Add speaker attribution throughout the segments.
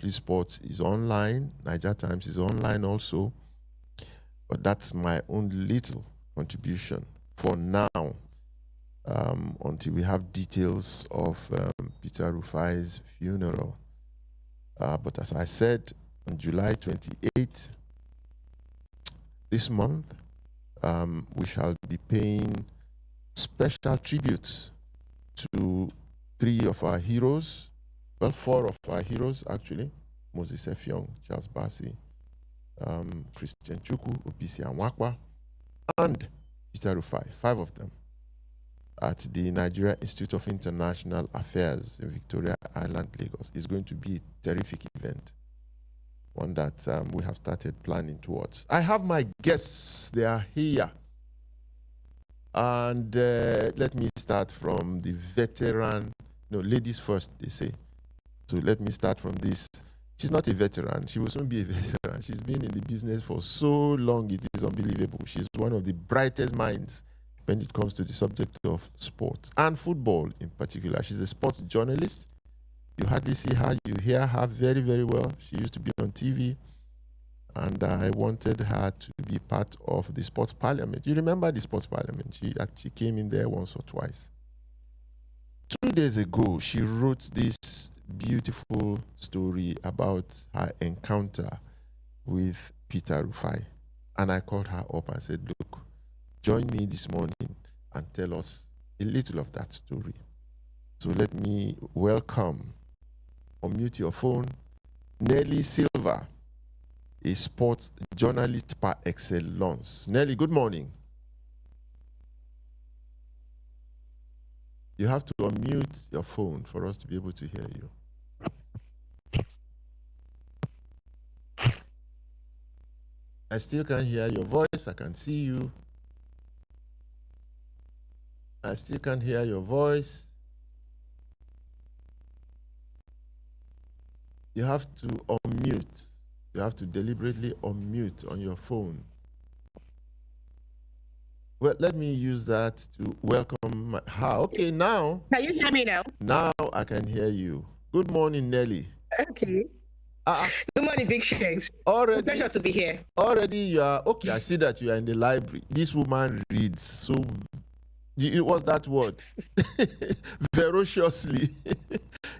Speaker 1: Weekly Sports is online. Niger Times is online also. But that's my own little contribution for now, until we have details of Peter Rufai's funeral. But as I said, on July 28th, this month, we shall be paying special tributes to 3 of our heroes, well, 4 of our heroes actually, Moses Effiong, Charles Bassey, Christian Chukwu, Obisia Nwakpa, and Peter Rufai, 5 of them, at the Nigerian Institute of International Affairs in Victoria Island, Lagos. It's going to be a terrific event, one that we have started planning towards. I have my guests, they are here. And let me start from the veteran, no, ladies first, they say. So let me start from this. She's not a veteran, she will soon be a veteran. She's been in the business for so long, it is unbelievable. She's one of the brightest minds when it comes to the subject of sports and football in particular. She's a sports journalist. You hardly see her, you hear her very, very well. She used to be on TV, and I wanted her to be part of the sports parliament. You remember the sports parliament? She actually came in there once or twice. 2 days ago, she wrote this beautiful story about her encounter with Peter Rufai. And I called her up and said, look, join me this morning and tell us a little of that story. So let me welcome, unmute your phone, Nelly Sylva, a sports journalist par excellence. Nelly, good morning. You have to unmute your phone for us to be able to hear you. I still can't hear your voice. I can see you. I still can't hear your voice. You have to unmute. You have to deliberately unmute on your phone. Well, let me use that to welcome her. Okay, now.
Speaker 2: Can you hear me now?
Speaker 1: Now I can hear you. Good morning, Nelly.
Speaker 2: Okay. Good morning, Big Shakes.
Speaker 1: Already,
Speaker 2: pleasure to be here.
Speaker 1: Already you are, okay, I see that you are in the library. This woman reads so, it was that word, ferociously.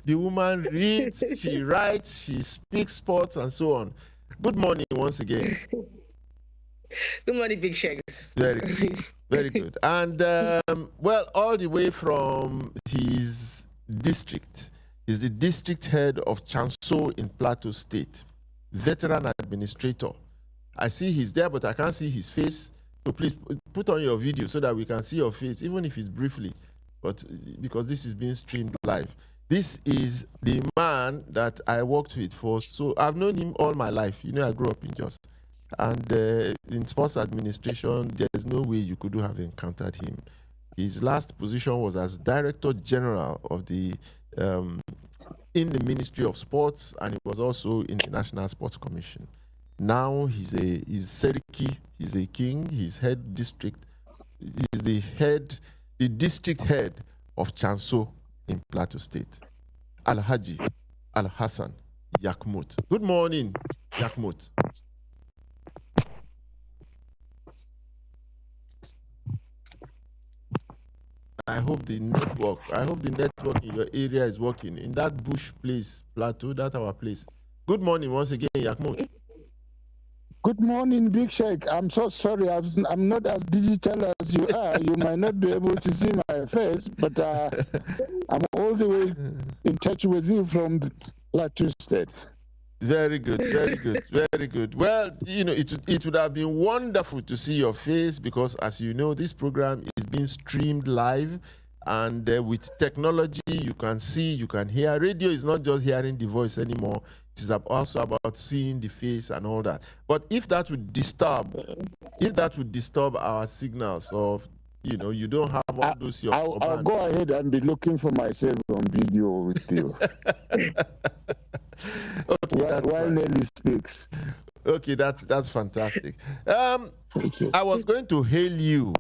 Speaker 1: The woman reads, she writes, she speaks sports and so on. Good morning once again.
Speaker 2: Good morning, Big Shakes.
Speaker 1: Very good. Very good. And, well, all the way from his district, is the district head of Chanso in Plateau State, veteran administrator. I see he's there, but I can't see his face. So please put on your video so that we can see your face, even if it's briefly, but because this is being streamed live. This is the man that I worked with for, so I've known him all my life. You know, I grew up in Jos. And in sports administration, there's no way you could have encountered him. His last position was as Director General of the in the Ministry of Sports, and he was also in the National Sports Commission. Now he's Seriki, he's a king, he's head district, he's the district head of Chanso in Plateau State. Alhaji Al-Hassan Yakmut. Good morning, Yakmut. I hope the network in your area is working. In that bush place, Plateau, that's our place. Good morning once again, Yakmut.
Speaker 3: Good morning, Big Sheikh. I'm so sorry. I'm not as digital as you are. You might not be able to see my face, but I'm all the way in touch with you from Plateau State.
Speaker 1: Very good, very good, very good. Well, you know, it would have been wonderful to see your face because, as you know, this program is being streamed live, and with technology, you can see, you can hear. Radio is not just hearing the voice anymore. It is also about seeing the face and all that. But if that would disturb our signals of, you know, you don't have all those.
Speaker 3: I'll go ahead and be looking for myself on video with you. Okay, while Nelly speaks.
Speaker 1: Okay, that's fantastic. I was going to hail you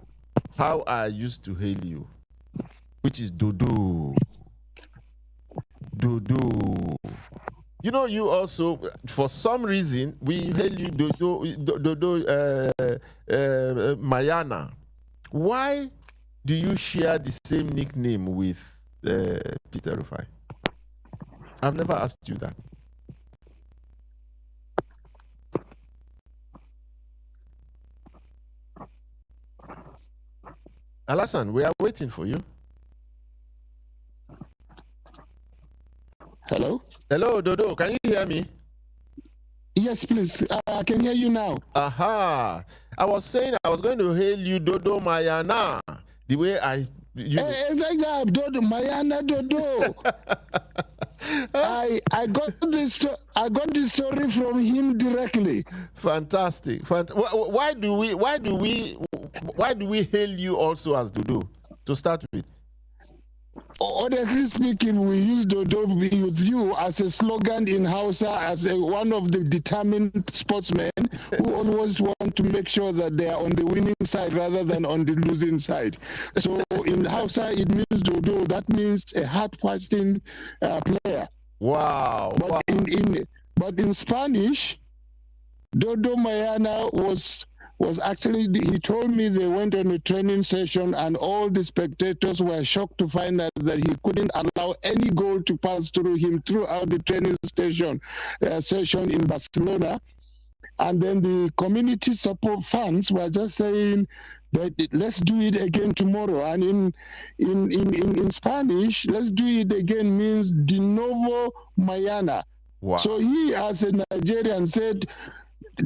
Speaker 1: how I used to hail you, which is Dodo. Dodo. You know, you also, for some reason, we hail you Dodo Mayana. Why do you share the same nickname with Peter Rufai? I've never asked you that. Alasan, we are waiting for you.
Speaker 3: Hello?
Speaker 1: Hello, Dodo. Can you hear me?
Speaker 3: Yes, please. I can hear you now.
Speaker 1: Aha. I was saying I was going to hail you Dodo Mayana. The way
Speaker 3: Exactly, Dodo Mayana Dodo. I got this. I got this story from him directly.
Speaker 1: Fantastic. Why do we hail you also as Dodo to start with?
Speaker 3: Honestly speaking, we use Dodo with you as a slogan in Hausa, as one of the determined sportsmen who always want to make sure that they are on the winning side rather than on the losing side. So in Hausa, it means Dodo. That means a hard-fighting player.
Speaker 1: Wow.
Speaker 3: But in Spanish, Dodo Mayana was actually, he told me they went on a training session and all the spectators were shocked to find out that he couldn't allow any goal to pass through him throughout the training session in Barcelona. And then the community support fans were just saying that let's do it again tomorrow. And in Spanish, let's do it again means de novo mañana.
Speaker 1: Wow.
Speaker 3: So he, as a Nigerian, said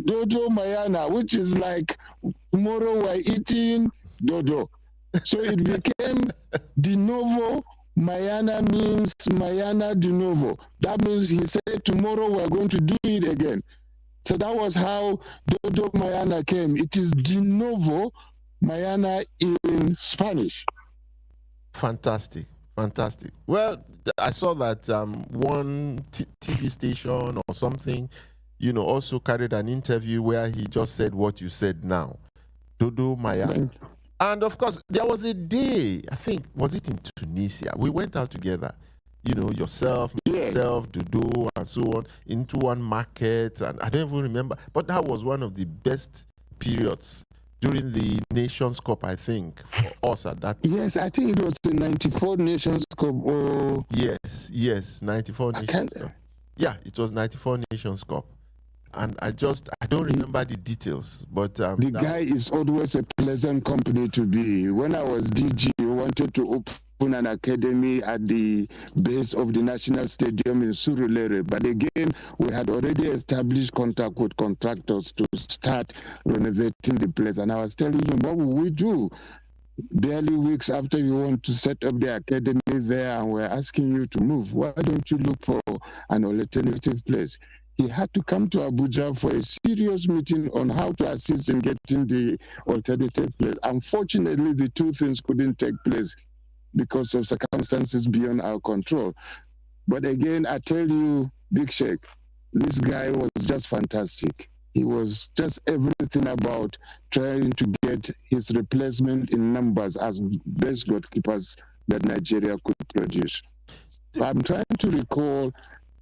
Speaker 3: Dodo Mayana, which is like tomorrow we're eating Dodo. So it became de novo Mayana means Mayana de novo. That means he said tomorrow we're going to do it again. So that was how Dodo Mayana came. It is de novo Mayana in Spanish.
Speaker 1: Fantastic. Well, I saw that one TV station or something, also carried an interview where he just said what you said now. Dodo Mayana. And of course, there was a day, I think, was it in Tunisia? We went out together, yourself, myself, Dodo, and so on, into one market. And I don't even remember. But that was one of the best periods during the Nations Cup, I think, for us at that time.
Speaker 3: Yes, I think it was the 94 Nations Cup. Or...
Speaker 1: Yes, 94 Nations Cup. Yeah, it was 94 Nations Cup. And I don't remember the details, but
Speaker 3: the guy is always a pleasant company to be. When I was DG, we wanted to open an academy at the base of the National Stadium in Surulere, but again, we had already established contact with contractors to start renovating the place. And I was telling him, what will we do? Barely weeks after you want to set up the academy there, and we're asking you to move. Why don't you look for an alternative place? He had to come to Abuja for a serious meeting on how to assist in getting the alternative place. Unfortunately, the two things couldn't take place because of circumstances beyond our control. But again, I tell you, Big Sheikh, this guy was just fantastic. He was just everything about trying to get his replacement in numbers as best goalkeepers that Nigeria could produce. I'm trying to recall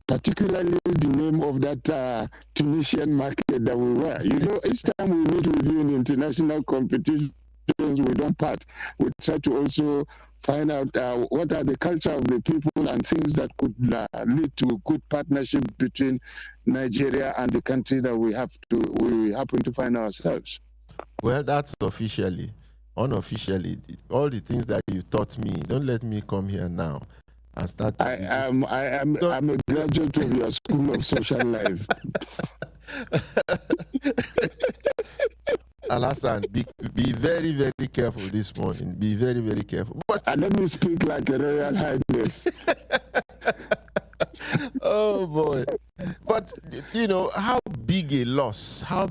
Speaker 3: particularly the name of that Tunisian market that we were. Each time we meet with you in international competitions, we don't part. We try to also find out what are the culture of the people and things that could lead to a good partnership between Nigeria and the country that we happen to find ourselves.
Speaker 1: Well, that's officially. Unofficially, all the things that you taught me, don't let me come here now and start.
Speaker 3: I'm a graduate of your School of Social Life.
Speaker 1: Alasan, be very, very careful this morning. Be very, very careful. But
Speaker 3: let me speak like a Royal Highness.
Speaker 1: Oh boy. But how big a loss? Oh,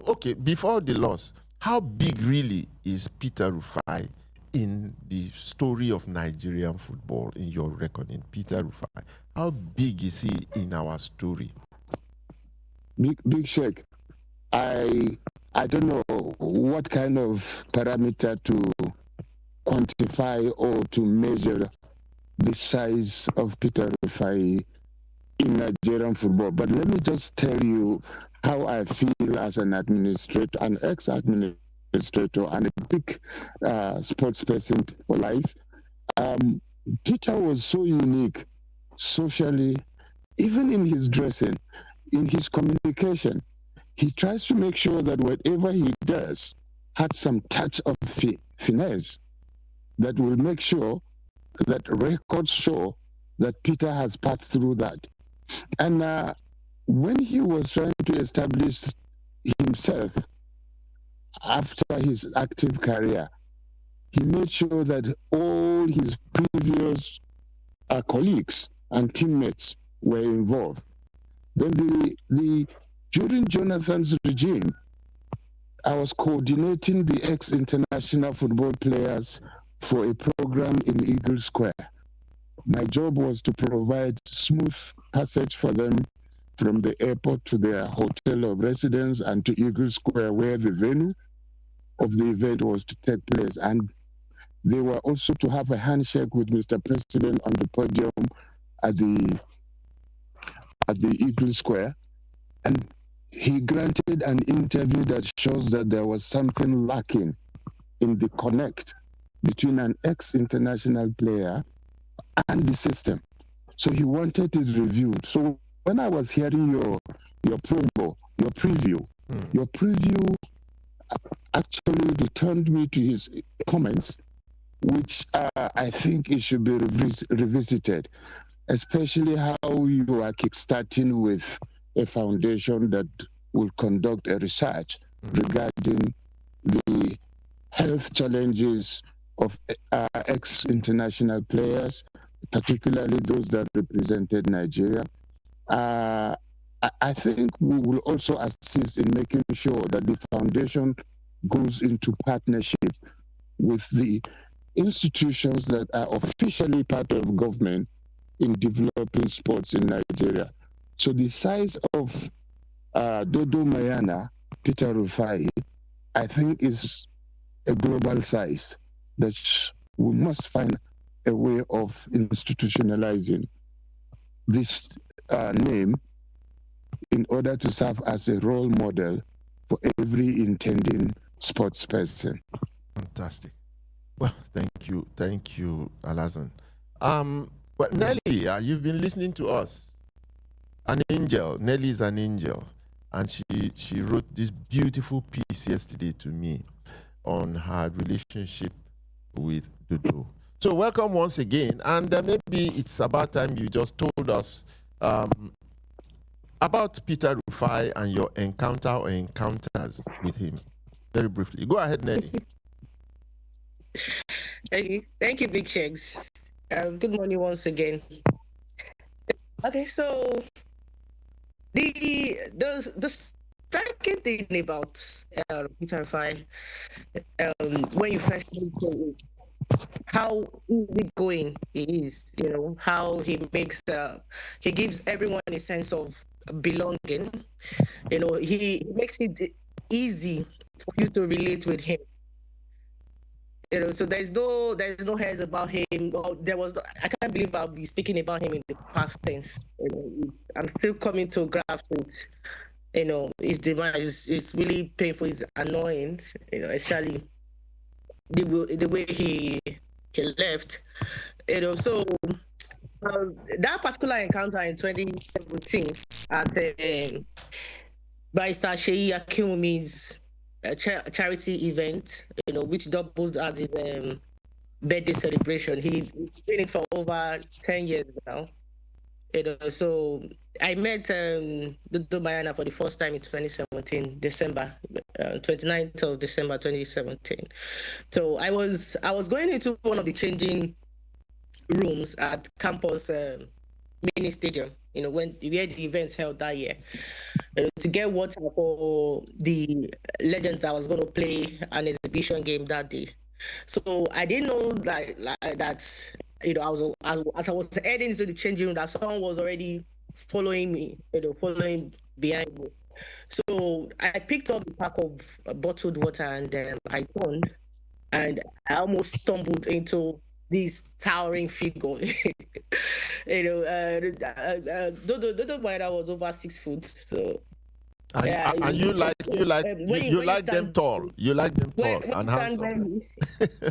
Speaker 1: okay, before the loss, how big really is Peter Rufai in the story of Nigerian football, in your reckoning? Peter Rufai, how big is he in our story?
Speaker 3: Big Sheikh, I don't know what kind of parameter to quantify or to measure the size of Peter Rufai in Nigerian football. But let me just tell you how I feel as an administrator, an ex-administrator, and a big sports person for life. Peter was so unique socially, even in his dressing, in his communication. He tries to make sure that whatever he does had some touch of finesse that will make sure that records show that Peter has passed through that. And when he was trying to establish himself after his active career, he made sure that all his previous colleagues and teammates were involved. Then during Jonathan's regime, I was coordinating the ex-international football players for a program in Eagle Square. My job was to provide smooth passage for them from the airport to their hotel of residence and to Eagle Square, where the venue of the event was to take place. And they were also to have a handshake with Mr. President on the podium at the Eagle Square. And he granted an interview that shows that there was something lacking in the connect between an ex-international player and the system. So he wanted it reviewed. So when I was hearing your preview actually returned me to his comments, which I think it should be revisited, especially how you are kickstarting with a foundation that will conduct a research regarding the health challenges of ex-international players, particularly those that represented Nigeria. I think we will also assist in making sure that the foundation goes into partnership with the institutions that are officially part of government in developing sports in Nigeria. So the size of Dodo Mayana, Peter Rufai, I think is a global size that we must find a way of institutionalizing this name in order to serve as a role model for every intending sports person.
Speaker 1: Fantastic. Well, thank you, Alhassan. But Nelly, you've been listening to us. An angel. Nelly is an angel, and she wrote this beautiful piece yesterday to me on her relationship with Dodo. So welcome once again, and maybe it's about time you just told us about Peter Rufai and your encounter or encounters with him. Very briefly. Go ahead, Nelly.
Speaker 2: Thank you, Big Shakes. Good morning once again. Okay, so the striking thing about Peter Rufai, when you first meet him, how easygoing he is, how he makes he gives everyone a sense of belonging. He makes it easy for you to relate with him. So there's no hairs about him. I can't believe I'll be speaking about him in the past tense. I'm still coming to grasp with, his demise. It's really painful. It's annoying. Especially the way he left. So that particular encounter in 2017 at Barrister Seyi Akinwumi's charity event, which doubled as his birthday celebration. He's doing it for over 10 years now. So I met Dodo Mayana for the first time in 2017, December, 29th of December 2017. So I was going into one of the changing rooms at campus mini stadium, where the events held that year, to get water for the legends that was going to play an exhibition game that day. So I didn't know that as I was heading into the changing room, that someone was already following me, following behind me. So I picked up a pack of bottled water and I turned, and I almost stumbled into this towering figure. Dodo Mayana was over 6 foot, so.
Speaker 1: And you like them tall. You like them tall and handsome.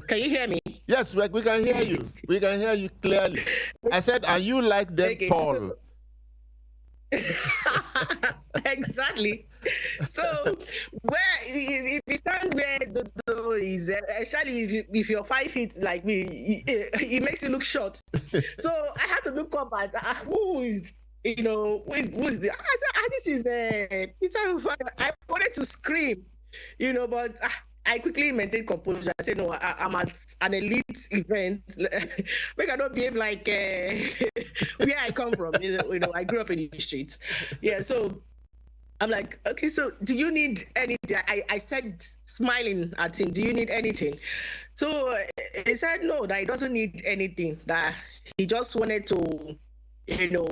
Speaker 2: Can you hear me?
Speaker 1: Yes, we can hear you. We can hear you clearly. I said, and you like them tall.
Speaker 2: Exactly. So if you stand where Dodo is, especially if you're 5 feet like me, it makes you look short. So I had to look up at who is the? I said, this is Peter Rufai. I wanted to scream, but I quickly maintained composure. I said, no, I'm at an elite event. We cannot behave like where I come from. I grew up in the streets. Yeah, so I'm like, okay, so do you need anything? I said, smiling at him, do you need anything? So he said, no, that he doesn't need anything, that he just wanted to,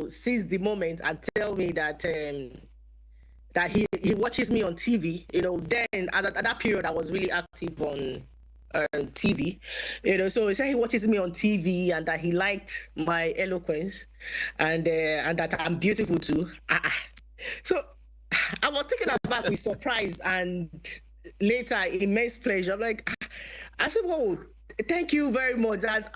Speaker 2: seize the moment and tell me that that he watches me on TV. Then at that period, I was really active on TV. So he said he watches me on TV and that he liked my eloquence and that I'm beautiful too. So I was taken aback with surprise and later immense pleasure. I'm like, I said, whoa, thank you very much. That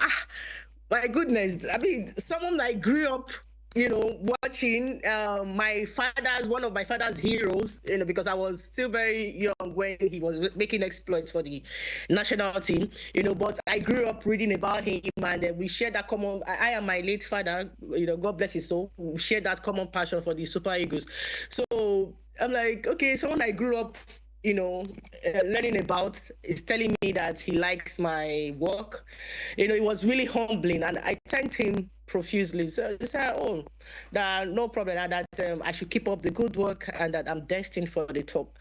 Speaker 2: my goodness, I mean, someone I grew up, watching one of my father's heroes, because I was still very young when he was making exploits for the national team, but I grew up reading about him and we shared that common, I and my late father, God bless his soul, we shared that common passion for the Super Eagles. So I'm like, okay, someone I grew up learning about is telling me that he likes my work. It was really humbling and I thanked him profusely. So he said, that no problem, that I should keep up the good work and that I'm destined for the top.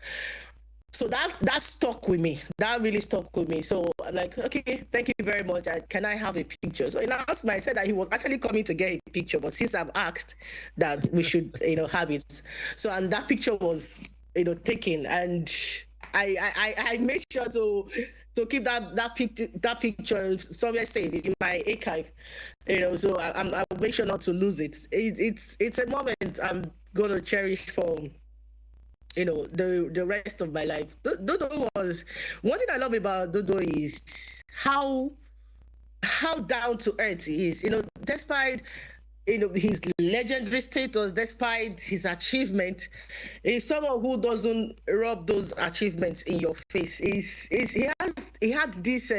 Speaker 2: So that stuck with me. That really stuck with me. So I'm like, okay, thank you very much. Can I have a picture? So I said that he was actually coming to get a picture, but since I've asked that we should, have it. So, and that picture was, taken, and I made sure to keep that picture somewhere safe in my archive. So I'll make sure not to lose it. It's a moment I'm gonna cherish for the rest of my life. Dodo was one thing I love about Dodo is how down to earth he is. Despite his legendary status, despite his achievement, is someone who doesn't rub those achievements in your face. He had this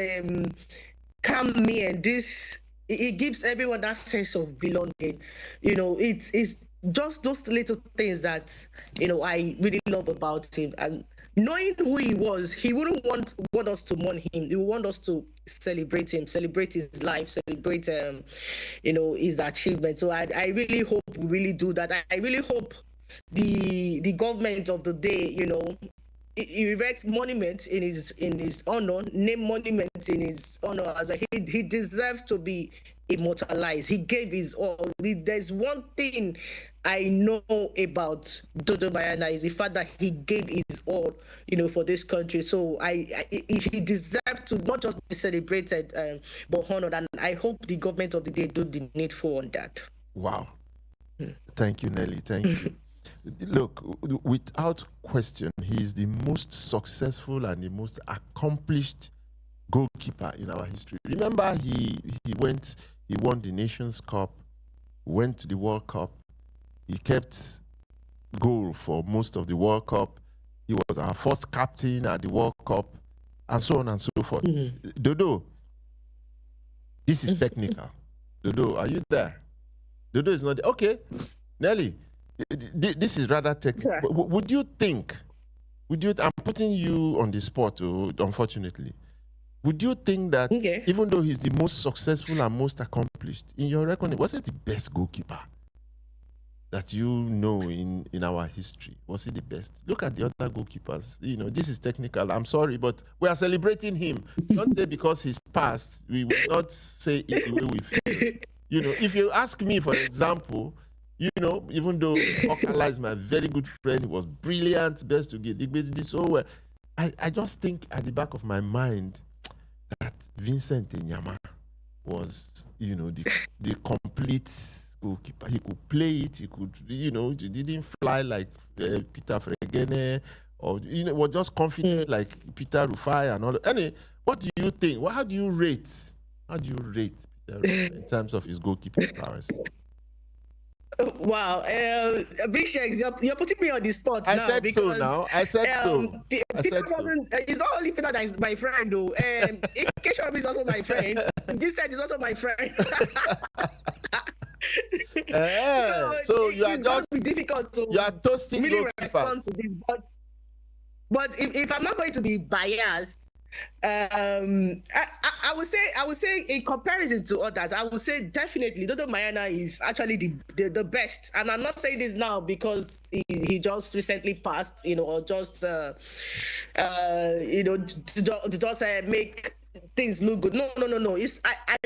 Speaker 2: calm me and this. It gives everyone that sense of belonging. It's just those little things that I really love about him. And knowing who he was, he wouldn't want us to mourn him. He would want us to celebrate him, celebrate his life, celebrate his achievement. So I really hope we really do that. I really hope the government of the day, erect monuments in his honor, name monuments in his honor, as he deserves to be immortalized. He gave his all. There's one thing I know about Dodo Mayana is the fact that he gave his all, for this country. So he deserves to not just be celebrated, but honored. And I hope the government of the day do the needful on that.
Speaker 1: Wow. Thank you, Nelly. Thank you. Look, without question, he is the most successful and the most accomplished goalkeeper in our history. Remember, he won the Nations Cup, went to the World Cup. He kept goal for most of the World Cup. He was our first captain at the World Cup, and so on and so forth. Mm-hmm. Dodo, this is technical. Dodo, are you there? Dodo is not there. Okay, Nelly, this is rather technical. Sure. Would you think, I'm putting you on the spot, unfortunately. Would you think that even though he's the most successful and most accomplished, in your reckoning, was it the best goalkeeper that you know in our history? Was he the best? Look at the other goalkeepers. This is technical. I'm sorry, but we are celebrating him. Don't say because he's passed, we will not say it the way we feel. If you ask me, for example, even though Okala is my very good friend, he was brilliant, best to get, he did so well. I just think at the back of my mind that Vincent Enyama was, the complete goalkeeper. He could play it. He could, he didn't fly like Peter Fregene, or was just confident like Peter Rufai and all. Anyway, what do you think? How do you rate? How do you rate Peter Rufai in terms of his goalkeeping prowess?
Speaker 2: Wow, Big Shakes, you're putting me on the spot now.
Speaker 1: I said so.
Speaker 2: Peter it's not only Peter that is my friend, though. Ikechukwu is also my friend. This side is also my friend.
Speaker 1: So you are
Speaker 2: just be difficult to
Speaker 1: you are toasting
Speaker 2: really respond to this. But if I'm not going to be biased, I would say in comparison to others, I would say definitely Dodo Mayana is actually the best. And I'm not saying this now because he just recently passed, or just to just make things look good. No. I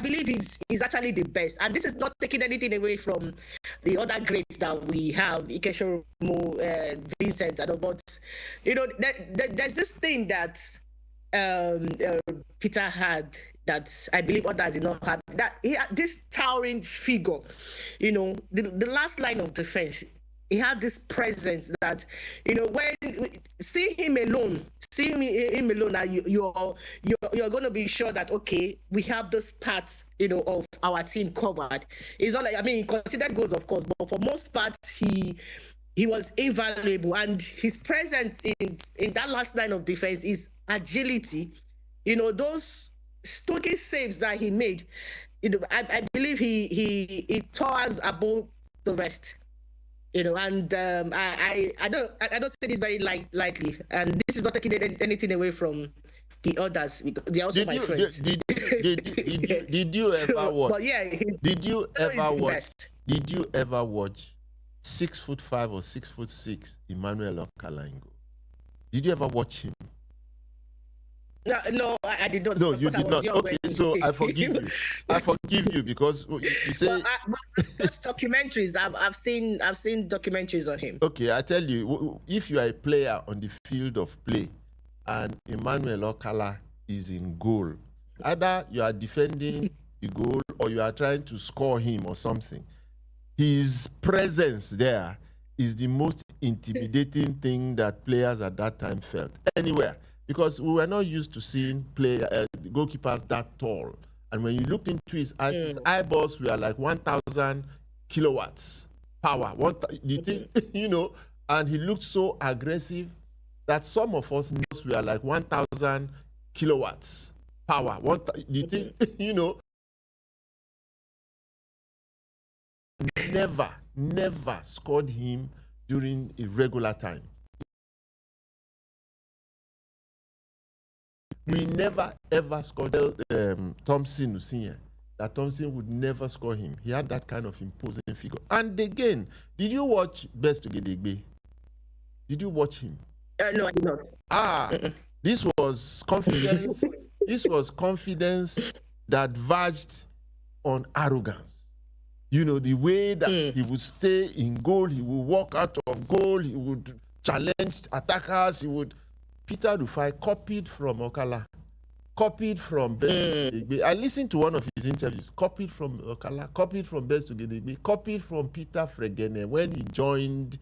Speaker 2: believe he's actually the best, and this is not taking anything away from the other greats that we have, Ikechukwu, Vincent, but there's this thing that Peter had that I believe others did not have. That he had this towering figure, the last line of defense. He had this presence that, when seeing him alone, you're going to be sure that, okay, we have this part, of our team covered. It's not like, he considered goals, of course, but for most part, he was invaluable, and his presence in that last line of defense, is agility. Those stoic saves that he made, I believe he towers above the rest. And I don't say it very lightly, and this is not taking anything away from the others, because they're also my friends.
Speaker 1: Did you ever watch?
Speaker 2: But yeah,
Speaker 1: did you ever watch 6'5" or 6'6" Emmanuel Okalango? Did you ever watch him?
Speaker 2: No, I did not.
Speaker 1: No, you did not. Okay, so I forgive you. I forgive you because you say
Speaker 2: documentaries. I've seen documentaries on him.
Speaker 1: Okay, I tell you, if you are a player on the field of play and Emmanuel Okala is in goal, either you are defending the goal or you are trying to score him or something, his presence there is the most intimidating thing that players at that time felt anywhere. Because we were not used to seeing goalkeepers that tall. And when you looked into his eyes, his eyeballs were like 1,000 kilowatts power. And he looked so aggressive that some of us were like 1,000 kilowatts power. Never scored him during a regular time. We never ever scored Thompson Usinya. That Thompson would never score him. He had that kind of imposing figure. And again, did you watch Best Odegbami? Did you watch him?
Speaker 2: No, I did not.
Speaker 1: This was confidence. This was confidence that verged on arrogance. The way that he would stay in goal, he would walk out of goal, he would challenge attackers, Peter Rufai copied from Okala, copied from Best Odegbami. I listened to one of his interviews, copied from Okala, copied from Best Odegbami, copied from Peter Fregene when he joined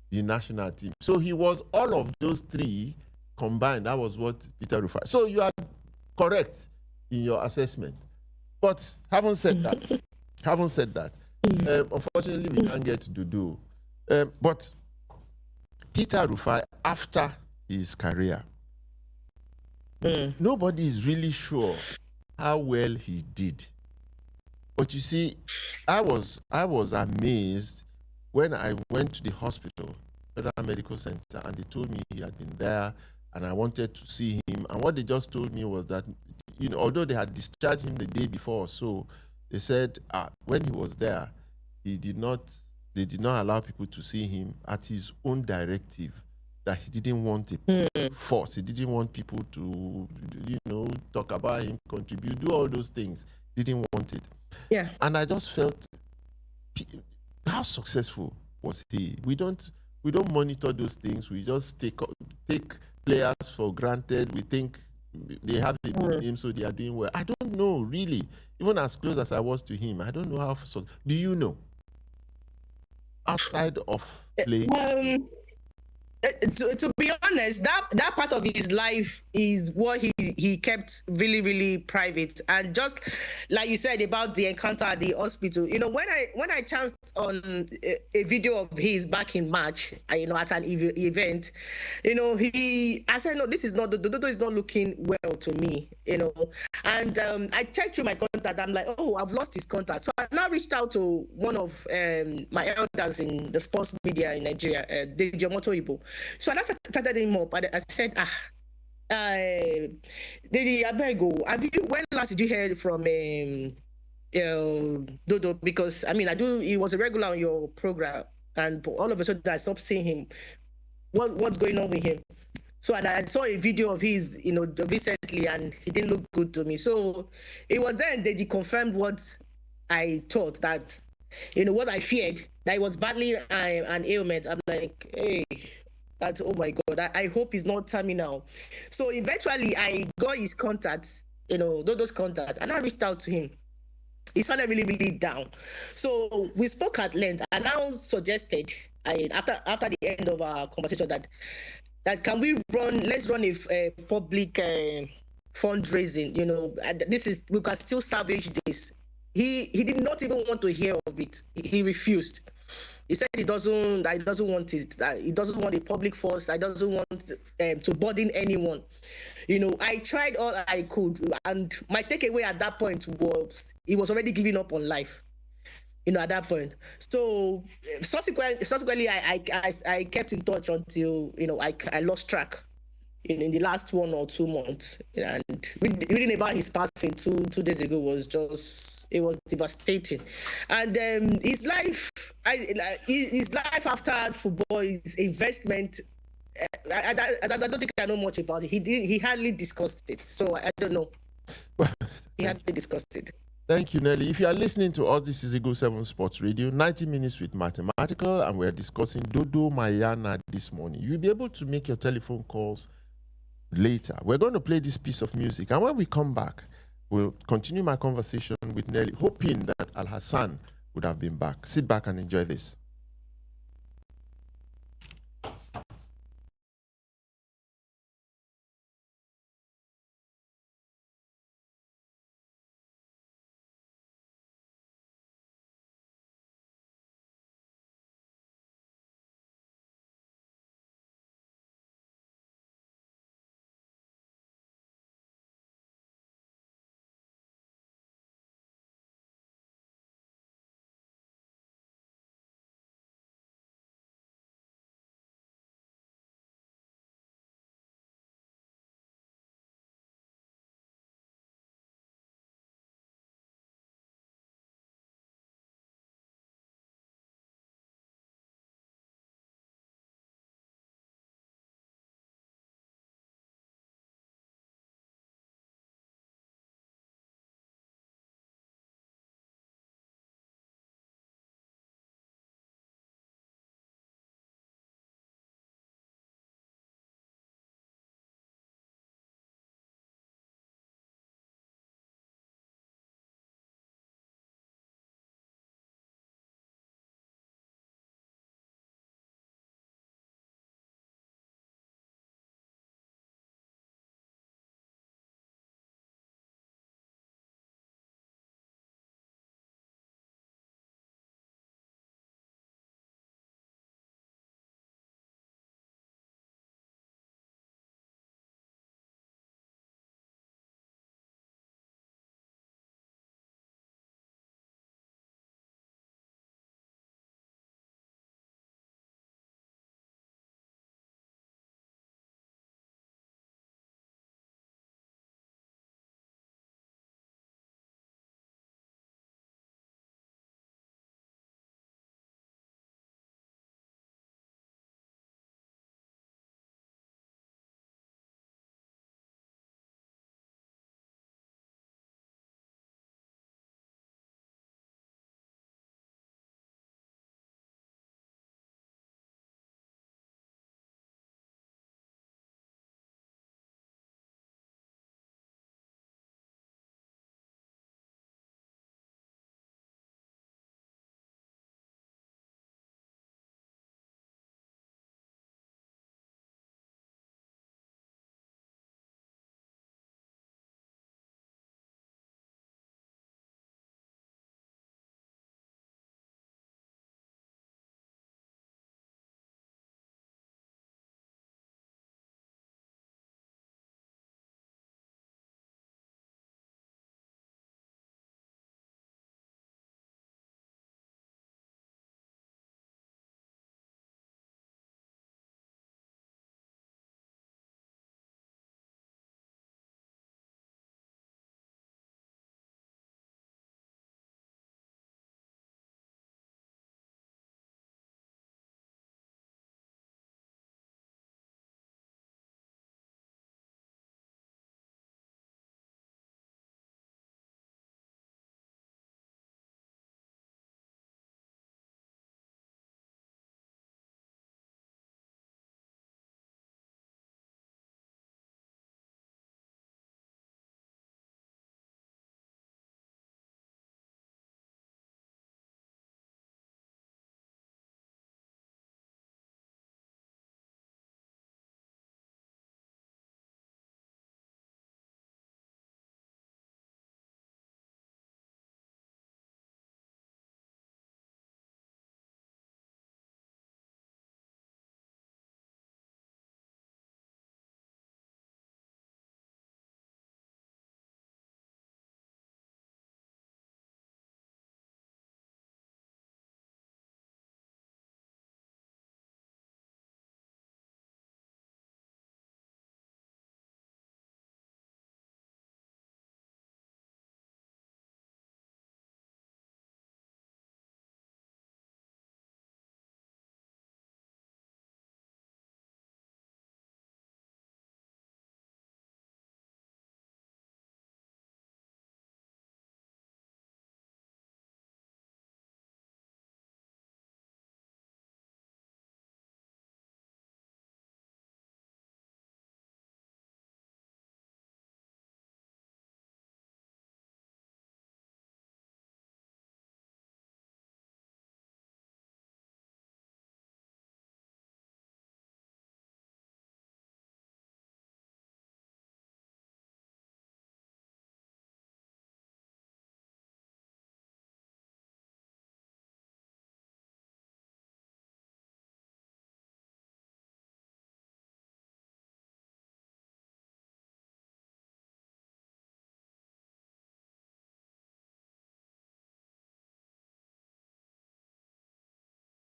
Speaker 1: the national team. So he was all of those three combined. That was what Peter Rufai. So you are correct in your assessment. But having said that, unfortunately we can't get to Dodo. But Peter Rufai, after his career, nobody is really sure how well he did. But you see, I was amazed when I went to the hospital, Federal Medical Center, and they told me he had been there and I wanted to see him. And what they just told me was that, although they had discharged him the day before or so, they said when he was there, they did not allow people to see him at his own directive. That he didn't want a force. He didn't want people to, talk about him, contribute, do all those things. Didn't want it.
Speaker 2: Yeah.
Speaker 1: And I just felt, how successful was he? We don't monitor those things. We just take players for granted. We think they have a good name, so they are doing well. I don't know, really. Even as close as I was to him, I don't know how. So, do you know? Outside of playing?
Speaker 2: To be honest, that part of his life is what he kept really, really private. And just like you said about the encounter at the hospital, when I chanced on a video of his back in March, at an event, I said, no, this is not, Dodo is not looking well to me, and I checked through my contact. I'm like, oh, I've lost his contact. So I now reached out to one of my elders in the sports media in Nigeria, Deji Ibo. So I started him up. I said, Didi, I beg you, when last did you hear from Dodo? Because he was a regular on your program, and all of a sudden I stopped seeing him. What's going on with him? So I saw a video of his, recently, and he didn't look good to me. So it was then that he confirmed what I thought, that, what I feared, that he was battling an ailment. I'm like, hey, that, oh my God, I hope he's not terminal. So eventually I got his contact, Dodo's contact, and I reached out to him. He sounded really, really down. So we spoke at length. I now suggested, after the end of our conversation, that can we let's run a public fundraising, we can still salvage this. He did not even want to hear of it. He refused. He said he doesn't want it. He doesn't want a public force. I doesn't want to burden anyone. I tried all I could, and my takeaway at that point was he was already giving up on life. At that point. So subsequently, I kept in touch until I lost track in the last 1 or 2 months. And reading about his passing 2 days ago was devastating. And his life after football, his investment. I don't think I know much about it. He hardly discussed it, so I don't know. He hardly discussed it.
Speaker 1: Thank you, Nelly. If you are listening to us, this is Eagle 7 Sports Radio, 90 minutes with mathematical, and we're discussing Dodo Mayana this morning. You'll be able to make your telephone calls later. We're going to play this piece of music, and when we come back, we'll continue my conversation with Nelly, hoping that Al Hassan would have been back. Sit back and enjoy this.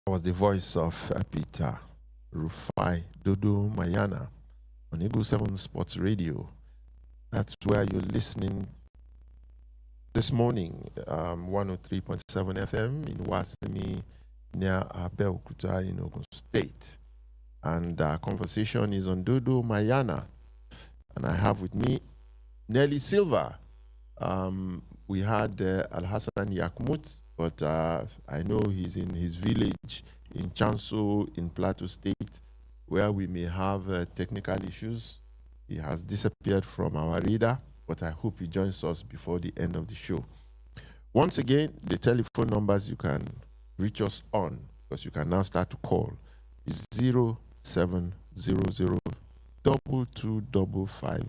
Speaker 1: was the voice of Peter Rufai, Dodo Mayana on Eagle 7 Sports Radio. That's where you're listening this morning, 103.7 FM in Wasemi near Abeokuta in Ogun State. And our conversation is on Dodo Mayana. And I have with me Nelly Sylva. We had Al-Hassan Yakmut, but I know he's in his village in Chanso in Plateau State, where we may have technical issues. He has disappeared from our radar, but I hope he joins us before the end of the show. Once again, the telephone numbers you can reach us on, because you can now start to call, is 0700 2255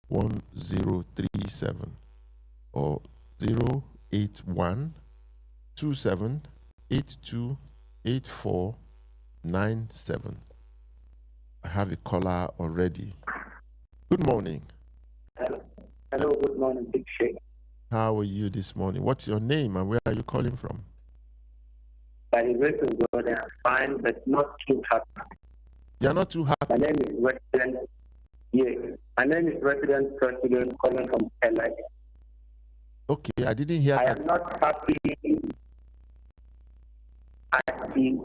Speaker 1: 1037 or 081 27 82 8497. I have a caller already. Good morning.
Speaker 4: Hello, good morning, Big Sheikh.
Speaker 1: How are you this morning? What's your name and where are you calling from?
Speaker 4: By the grace of God, I'm fine, but not too happy.
Speaker 1: You're not too happy?
Speaker 4: My name is Resident. Yes, my name is Resident President calling from LA.
Speaker 1: Okay, I didn't hear
Speaker 4: I
Speaker 1: that.
Speaker 4: am not happy at the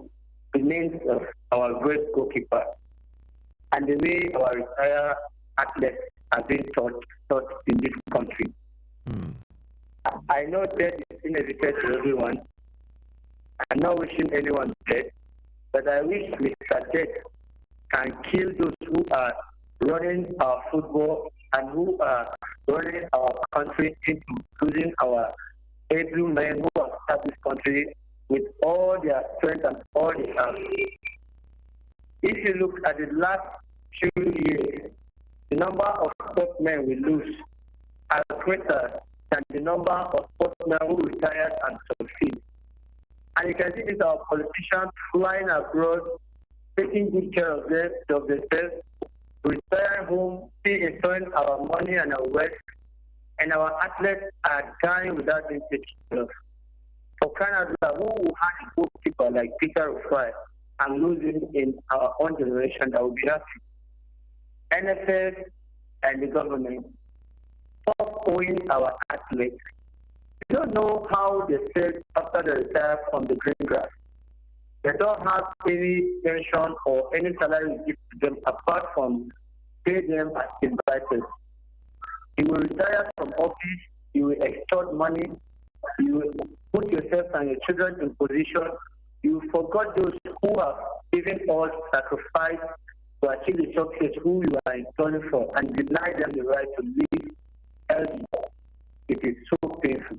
Speaker 4: remains of our great goalkeeper and the way our retired athletes have been taught in this country. I know death is inevitable to everyone. I'm not wishing anyone dead, but I wish Mr. Death can kill those who are running our football and who are running our country into losing our able men who have started this country with all their strength and all they have. If you look at the last few years, the number of sportsmen we lose are greater than the number of sportsmen who retired and succeed. And you can see this our politicians flying abroad, taking good care of themselves, retiring home, still enjoying our money and our wealth, and our athletes are dying without being taken care of. For Canada, who will have a goalkeeper like Peter Rufai and losing in our own generation that will be happy? NFL and the government stop owing our athletes. We don't know how they feel after they retire from the green grass. They don't have any pension or any salary given to them apart from pay them as invited. You will retire from office, you will extort money, you will put yourself and your children in position, you forgot those who have given all sacrifice to achieve the success who you are installing for and deny them the right to live healthy. It is so painful.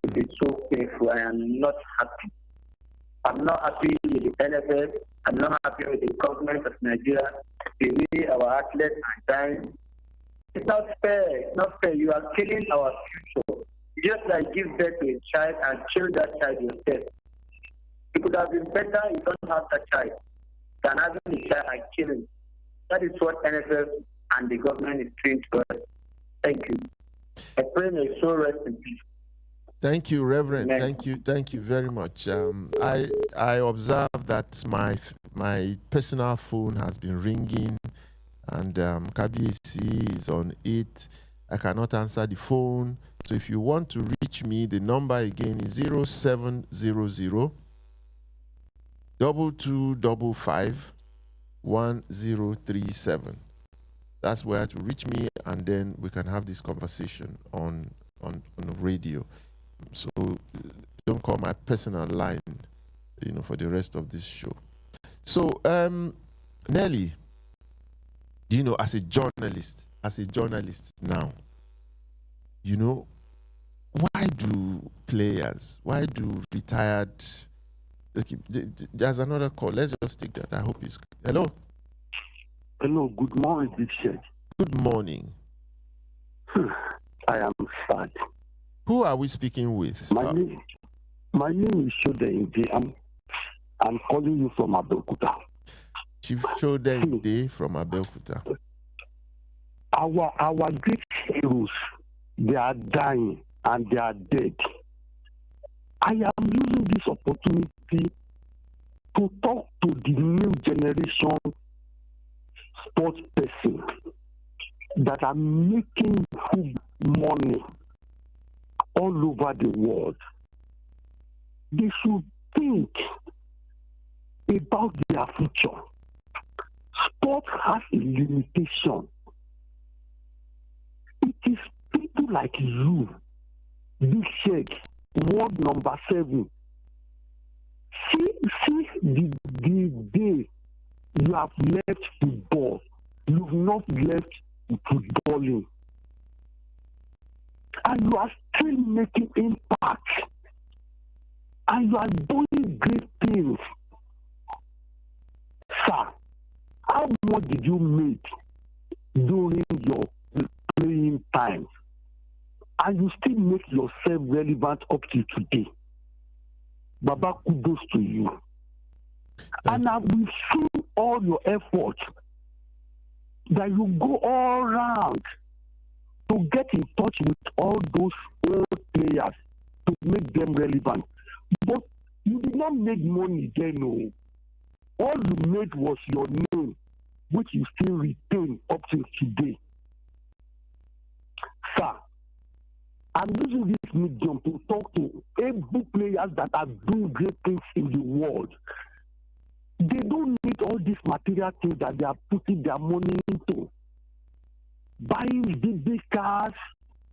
Speaker 4: It is so painful. I am not happy. I'm not happy with the NFL. I'm not happy with the government of Nigeria. The way our athletes are dying. It's not fair. It's not fair. You are killing our future. Just like give birth to a child and kill that child yourself. It could have been better you don't have that child than having the child and killing. That is what NFL and the government is doing to us. Thank you. I pray may so rest in peace.
Speaker 1: Thank you, Reverend.
Speaker 4: Amen.
Speaker 1: Thank you very much. I observe that my personal phone has been ringing, and KBAC is on it. I cannot answer the phone. So if you want to reach me, the number again is 0700 2255 1037. That's where to reach me, and then we can have this conversation on the radio. So don't call my personal line, for the rest of this show. So, Nelly, as a journalist now, why do retired? Okay, there's another call. Let's just take that. I hope it's hello.
Speaker 5: Hello. Good morning, Big Sheikh.
Speaker 1: Good morning.
Speaker 5: I am sad.
Speaker 1: Who are we speaking with?
Speaker 5: My name is Shode. I'm calling you from Abeokuta.
Speaker 1: Chief Shode from Abeokuta.
Speaker 5: Our great heroes, they are dying and they are dead. I am using this opportunity to talk to the new generation sports person that are making good money all over the world. They should think about their future. Sport has a limitation. It is people like you, Big Sheikh, world number 7. See the day you have left football, you've not left footballing. And you are still making impact. And you are doing great things. Sir, how much did you make during your playing time? And you still make yourself relevant up to today. Baba, kudos to you. And I will see all your efforts that you go all around to get in touch with all those old players to make them relevant. But you did not make money then, no. All you made was your name, which you still retain up till today. Sir, I'm using this medium to talk to able players that are doing great things in the world. They don't need all these material things that they are putting their money into. Buying big cars,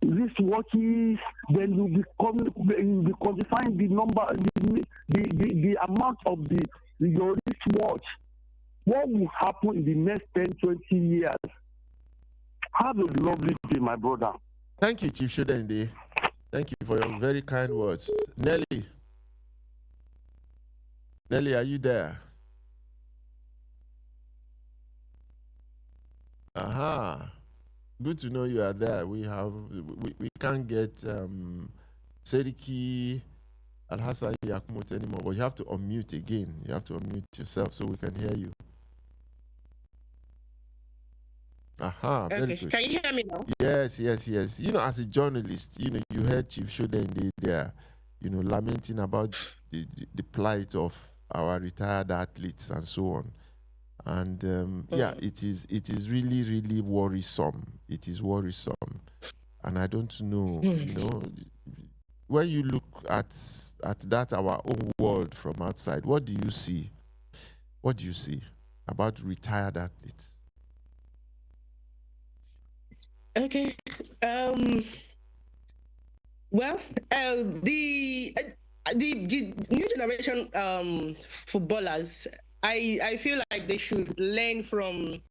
Speaker 5: wristwatches, then you'll be quantifying the number, the amount of your wristwatch. What will happen in the next 10, 20 years? Have a lovely day, my brother.
Speaker 1: Thank you, Chief Shudende. Thank you for your very kind words. Nelly, are you there? Aha. Good to know you are there. We can't get Seriki Alhassan Yakmut anymore, but you have to unmute again. You have to unmute yourself so we can hear you. Aha, very
Speaker 2: Okay,
Speaker 1: good.
Speaker 2: can you hear me now?
Speaker 1: Yes. You know, as a journalist, you know, you heard Chief Shudende there, you know, lamenting about the plight of our retired athletes and so on. And yeah, it is really, really worrisome. It is worrisome. And I don't know, you know, when you look at that our own world from outside, what do you see? What do you see about retired athletes?
Speaker 2: Okay. Well, the new generation footballers, I feel like they should learn from.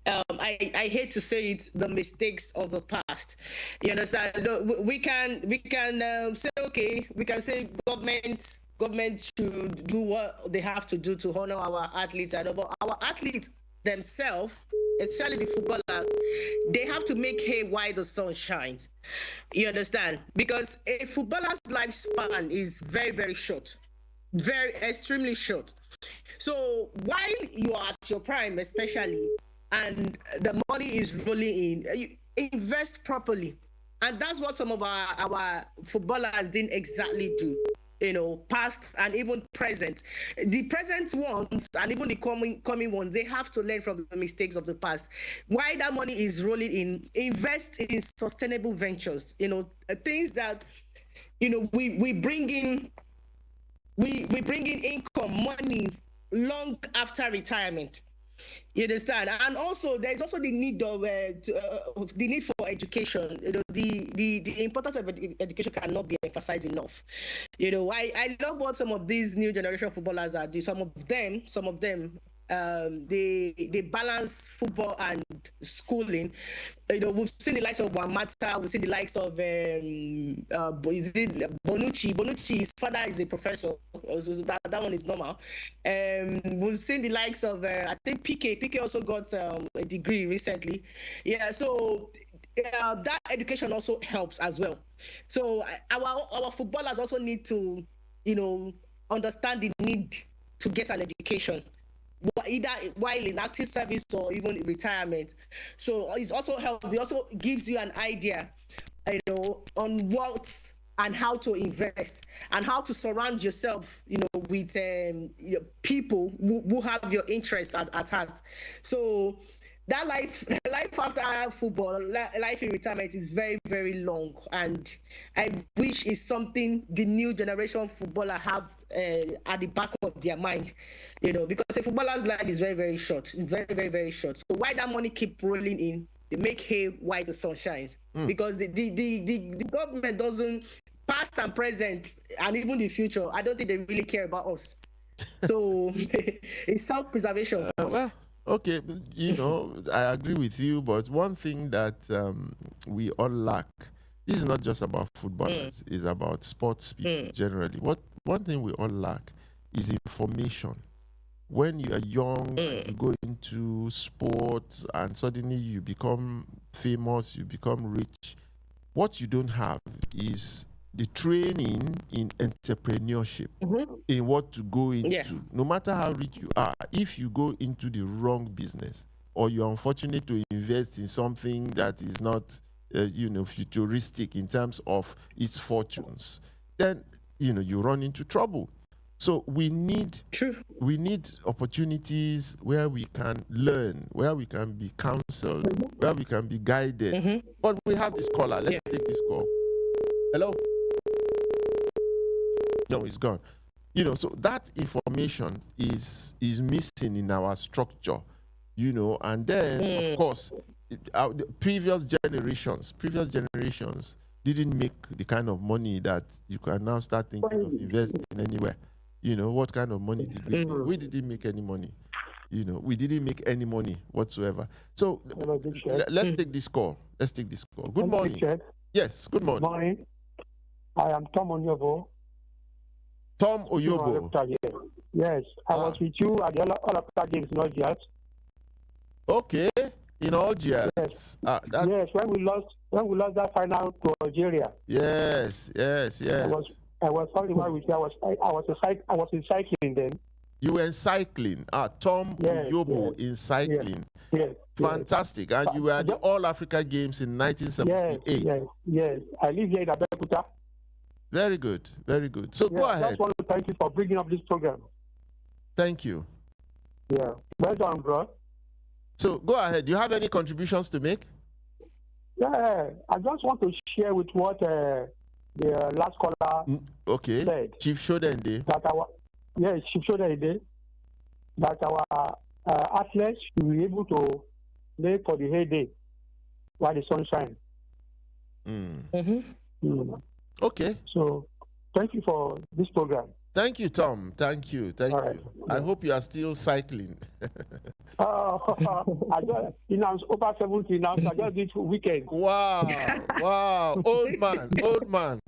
Speaker 2: I hate to say it, the mistakes of the past. You understand? We can say, okay, we can say government should do what they have to do to honor our athletes. I know, but our athletes themselves, especially the footballer, they have to make hay while the sun shines. You understand? Because a footballer's lifespan is very, very short, very extremely short. So while you are at your prime, especially, and the money is rolling in, you invest properly. And that's what some of our footballers didn't exactly do. You know, past and even present. The present ones and even the coming ones, they have to learn from the mistakes of the past. While that money is rolling in, invest in sustainable ventures. You know, things that, you know, we bring in income, money long after retirement. You understand? And also, there's also the need of the need for education. You know, the importance of education cannot be emphasized enough. You know, I love what some of these new generation footballers are doing. Some of them, they balance football and schooling. You know, we've seen the likes of Wamata, we've seen the likes of Bonucci. Bonucci's father is a professor, so that one is normal. We've seen the likes of I think PK also got a degree recently. Yeah, so that education also helps as well. So our footballers also need to, you know, understand the need to get an education, either while in active service or even retirement. So it's also help. It also gives you an idea, you know, on what and how to invest and how to surround yourself, with people who have your interest at heart. So that life after football, life in retirement is very, very long, and I wish it's something the new generation footballer have at the back of their mind, because a footballer's life is very, very short, very, very, very short. So why that money keep rolling in? They make hay while the sun shines, because the government doesn't, past and present, and even the future, I don't think they really care about us. So it's self-preservation.
Speaker 1: Well, okay, I agree with you, but one thing that we all lack, this is not just about footballers, it's about sports people generally. One thing we all lack is information. When you are young, you go into sports and suddenly you become famous, you become rich. What you don't have is the training in entrepreneurship, in what to go into. Yeah. No matter how rich you are, if you go into the wrong business, or you're unfortunate to invest in something that is not, futuristic in terms of its fortunes, then, you run into trouble. So we need opportunities where we can learn, where we can be counseled, where we can be guided. But we have this caller. Let's take this call. Hello? No, it's gone. So that information is missing in our structure, and then, of course, the previous generations didn't make the kind of money that you can now start thinking of investing anywhere. What kind of money did we make? We didn't make any money. We didn't make any money whatsoever. So let's take this call. Good morning. Yes, good morning.
Speaker 6: Good morning. I am Tom Onyobo.
Speaker 1: Tom Oyobo.
Speaker 6: Yes, I was with you at the All-Africa Games in Algiers.
Speaker 1: Okay, in Algiers.
Speaker 6: Yes. Yes, when we lost that final to Algeria.
Speaker 1: Yes.
Speaker 6: I was only one with you. I was in cycling then.
Speaker 1: You were in cycling. Tom Oyobo in cycling.
Speaker 6: Yes.
Speaker 1: Fantastic. And you were at the All-Africa Games in 1978.
Speaker 6: Yes. I live here in Abeokuta.
Speaker 1: Very good. So go ahead.
Speaker 6: I just want to thank you for bringing up this program.
Speaker 1: Thank you.
Speaker 6: Yeah. Well done, bro.
Speaker 1: So go ahead. Do you have any contributions to make?
Speaker 6: Yeah. I just want to share with what the last caller said.
Speaker 1: Chief Shodende.
Speaker 6: Chief Shodende. That our athletes will be able to play for the heyday while the sun shines.
Speaker 1: Okay.
Speaker 6: So, thank you for this program.
Speaker 1: Thank you, Tom. Thank you.
Speaker 6: Right.
Speaker 1: I hope you are still cycling.
Speaker 6: I just, I'm over 70 now, so I just did weekend.
Speaker 1: Wow. Old man.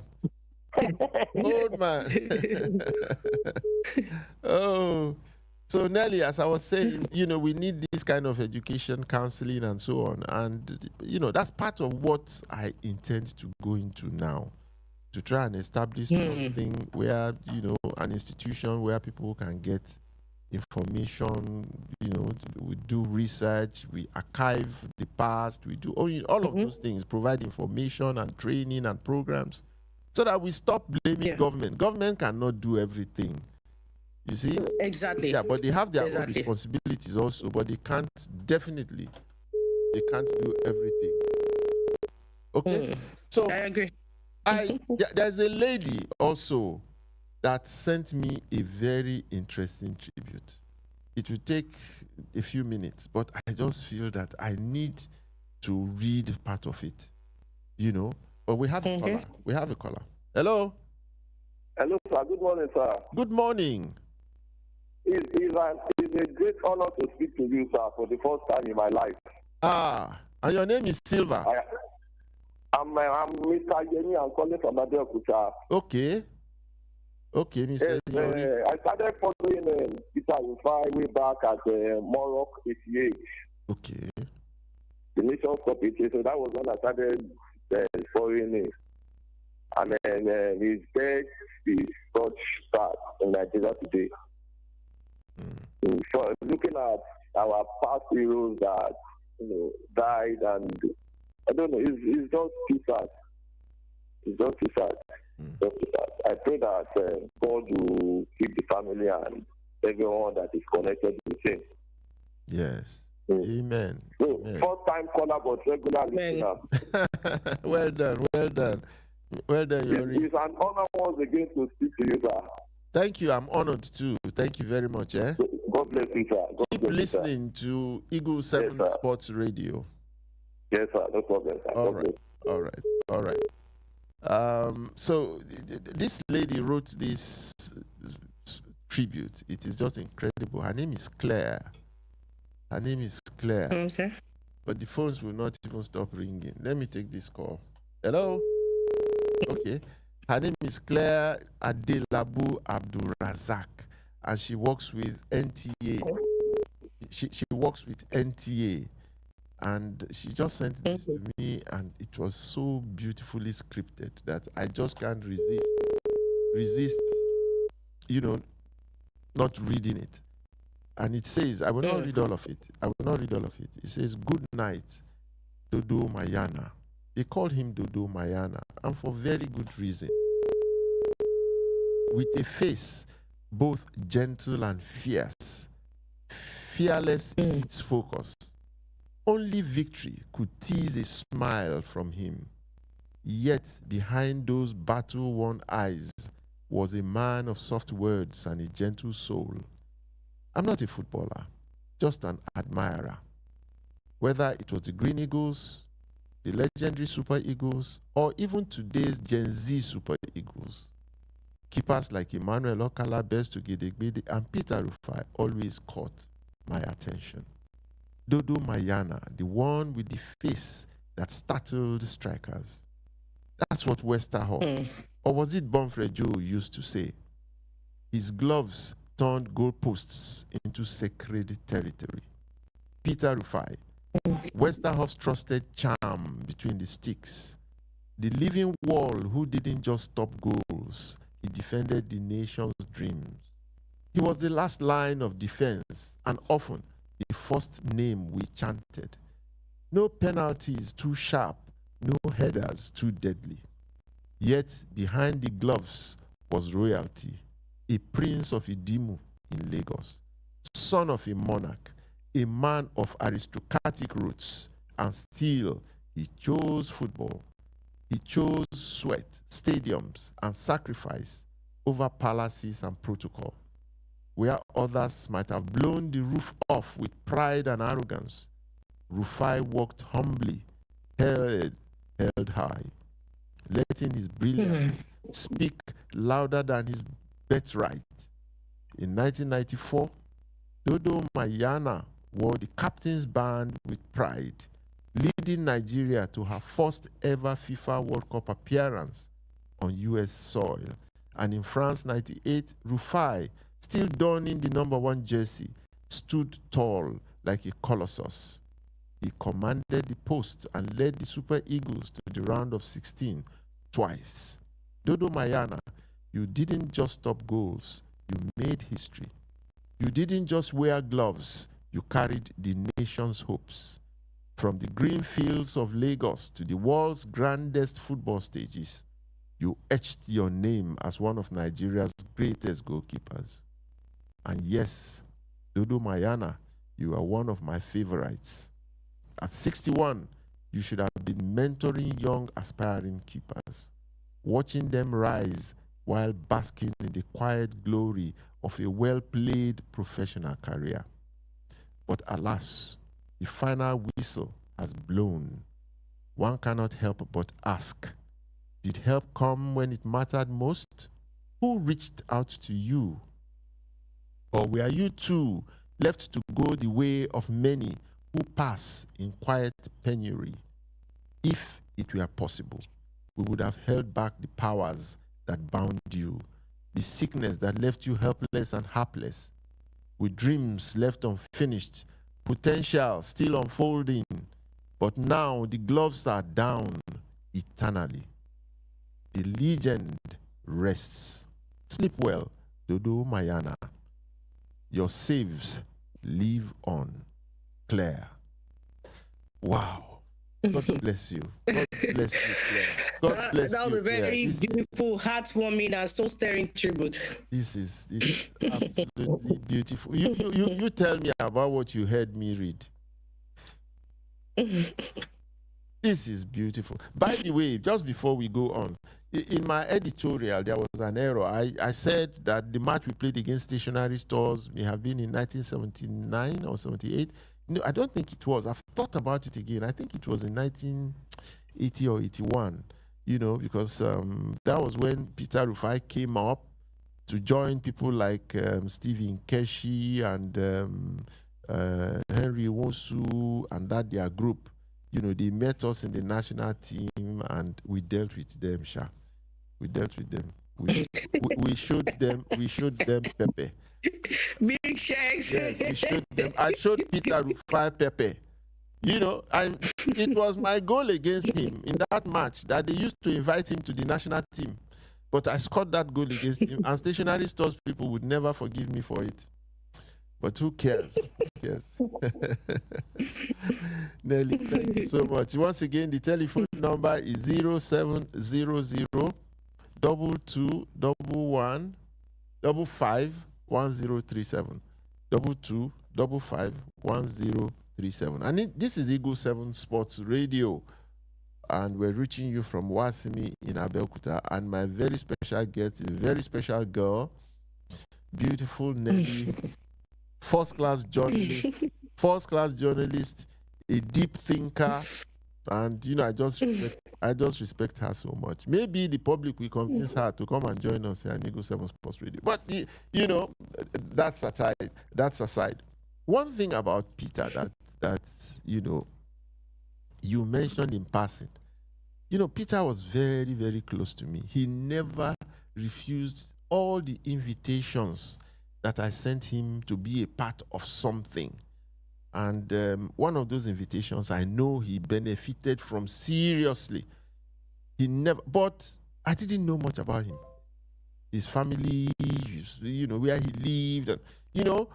Speaker 1: Oh. So, Nelly, as I was saying, we need this kind of education, counseling, and so on. And, that's part of what I intend to go into now, to try and establish something where, an institution where people can get information, we do research, we archive the past, we do all of those things, provide information and training and programs, so that we stop blaming government. Government cannot do everything. You see?
Speaker 2: Exactly.
Speaker 1: Yeah, but they have their own responsibilities also, but they can't do everything. Okay? So
Speaker 2: I agree.
Speaker 1: There's a lady also that sent me a very interesting tribute. It will take a few minutes, but I just feel that I need to read part of it. But we have a caller. Hello.
Speaker 7: Hello, sir. Good morning, sir.
Speaker 1: Good morning.
Speaker 7: It's a great honor to speak to you, sir, for the first time in my life.
Speaker 1: And your name is Sylva.
Speaker 7: I'm Mr. Yemi. I'm calling from Abeokuta.
Speaker 1: Okay, Mr. Yemi.
Speaker 7: I started following Peter Rufai way back at Morocco 88.
Speaker 1: Okay.
Speaker 7: The Nations Cup 88. So that was when I started following it. And then his death is such sad in Nigeria today. So looking at our past heroes that died, and I don't know, it's just too sad. It's just too sad. Just too sad. I pray that God will keep the family and everyone that is connected with him.
Speaker 1: Yes.
Speaker 7: Mm.
Speaker 1: Amen.
Speaker 7: So,
Speaker 1: Amen.
Speaker 7: first time caller, but regular listener.
Speaker 1: Well done. Well done. Well done, Yori.
Speaker 7: It's an honor once again to speak to you, sir.
Speaker 1: Thank you. I'm honored too. Thank you very much.
Speaker 7: God bless you, sir. God
Speaker 1: Keep
Speaker 7: bless
Speaker 1: listening to Eagle 7
Speaker 7: Yes,
Speaker 1: Sports Radio.
Speaker 7: you, sir. Yes, sir. No problem, sir.
Speaker 1: All
Speaker 7: God
Speaker 1: right.
Speaker 7: bless.
Speaker 1: All right. All right. So this lady wrote this tribute. It is just incredible. Her name is Claire. Her name is Claire.
Speaker 2: Okay.
Speaker 1: But the phones will not even stop ringing. Let me take this call. Hello? Okay. Her name is Claire Adelabu Abdulrazak, and she works with NTA. She works with NTA, and she just sent this to me, and it was so beautifully scripted that I just can't resist, not reading it. And it says, I will not read all of it. I will not read all of it. It says, "Good night, Dodo Mayana." They called him Dodo Mayana, and for very good reason. With a face both gentle and fierce, fearless in its focus, only victory could tease a smile from him. Yet behind those battle-worn eyes was a man of soft words and a gentle soul. I'm not a footballer, just an admirer. Whether it was the Green Eagles, the legendary Super Eagles, or even today's Gen Z Super Eagles, keepers like Emmanuel Okala, Bestu Odegbami, and Peter Rufai always caught my attention. Dodo Mayana, the one with the face that startled strikers. That's what Westerhoff, or was it Bonfre Joe, used to say. His gloves turned goalposts into sacred territory. Peter Rufai, Westerhoff's trusted charm between the sticks. The living wall who didn't just stop goals, he defended the nation's dreams. He was the last line of defense and often the first name we chanted. No penalties too sharp, no headers too deadly. Yet behind the gloves was royalty, a prince of Idimu in Lagos, son of a monarch, a man of aristocratic roots, and still he chose football. He chose sweat, stadiums, and sacrifice over palaces and protocol. Where others might have blown the roof off with pride and arrogance, Rufai walked humbly, held high, letting his brilliance speak louder than his birthright. In 1994, Dodo Mayana wore the captain's band with pride, leading Nigeria to her first ever FIFA World Cup appearance on US soil. And in France 98, Rufai, still donning the #1 jersey, stood tall like a colossus. He commanded the post and led the Super Eagles to the round of 16 twice. Dodo Mayana, you didn't just stop goals, you made history. You didn't just wear gloves, you carried the nation's hopes. From the green fields of Lagos to the world's grandest football stages, you etched your name as one of Nigeria's greatest goalkeepers. And yes, Dodo Mayana, you are one of my favorites. At 61, you should have been mentoring young aspiring keepers, watching them rise while basking in the quiet glory of a well-played professional career. But alas, the final whistle has blown. One cannot help but ask, did help come when it mattered most? Who reached out to you? Or were you too left to go the way of many who pass in quiet penury? If it were possible, we would have held back the powers that bound you, the sickness that left you helpless and hapless, with dreams left unfinished, potential still unfolding. But now the gloves are down eternally. The legend rests. Sleep well, Dodo Mayana. Your saves live on. Claire. Wow. God bless you. God bless you, Claire. God bless
Speaker 2: that
Speaker 1: you,
Speaker 2: was a
Speaker 1: Claire.
Speaker 2: very beautiful, heartwarming, and so stirring tribute.
Speaker 1: This is absolutely beautiful. You tell me about what you heard me read. This is beautiful. By the way, just before we go on, in my editorial, there was an error. I said that the match we played against stationery stores may have been in 1979 or 78. No, I don't think it was. I've thought about it again. I think it was in 1980 or 81, because that was when Peter Rufai came up to join people like Stephen Keshi and Henry Wosu and that their group. They met us in the national team and we dealt with them, Sha. We dealt with them. We showed them pepper.
Speaker 2: Big shakes.
Speaker 1: Yes, we showed them. I showed Peter Rufai pepper. It was my goal against him in that match that they used to invite him to the national team. But I scored that goal against him, and stationery stores people would never forgive me for it. But who cares? Yes. Nelly, thank you so much. Once again, the telephone number is 0700 2211 551037. 22551037. And this is Eagle 7 Sports Radio. And we're reaching you from Wasimi in Abeokuta. And my very special guest is a very special girl, beautiful Nelly. First-class journalist, a deep thinker, and I just respect her so much. Maybe the public will convince her to come and join us here at Eagle 7 Sports Radio. But that's aside. One thing about Peter that you mentioned in passing. Peter was very, very close to me. He never refused all the invitations that I sent him to be a part of something. And one of those invitations I know he benefited from seriously. But I didn't know much about him. His family, where he lived, and,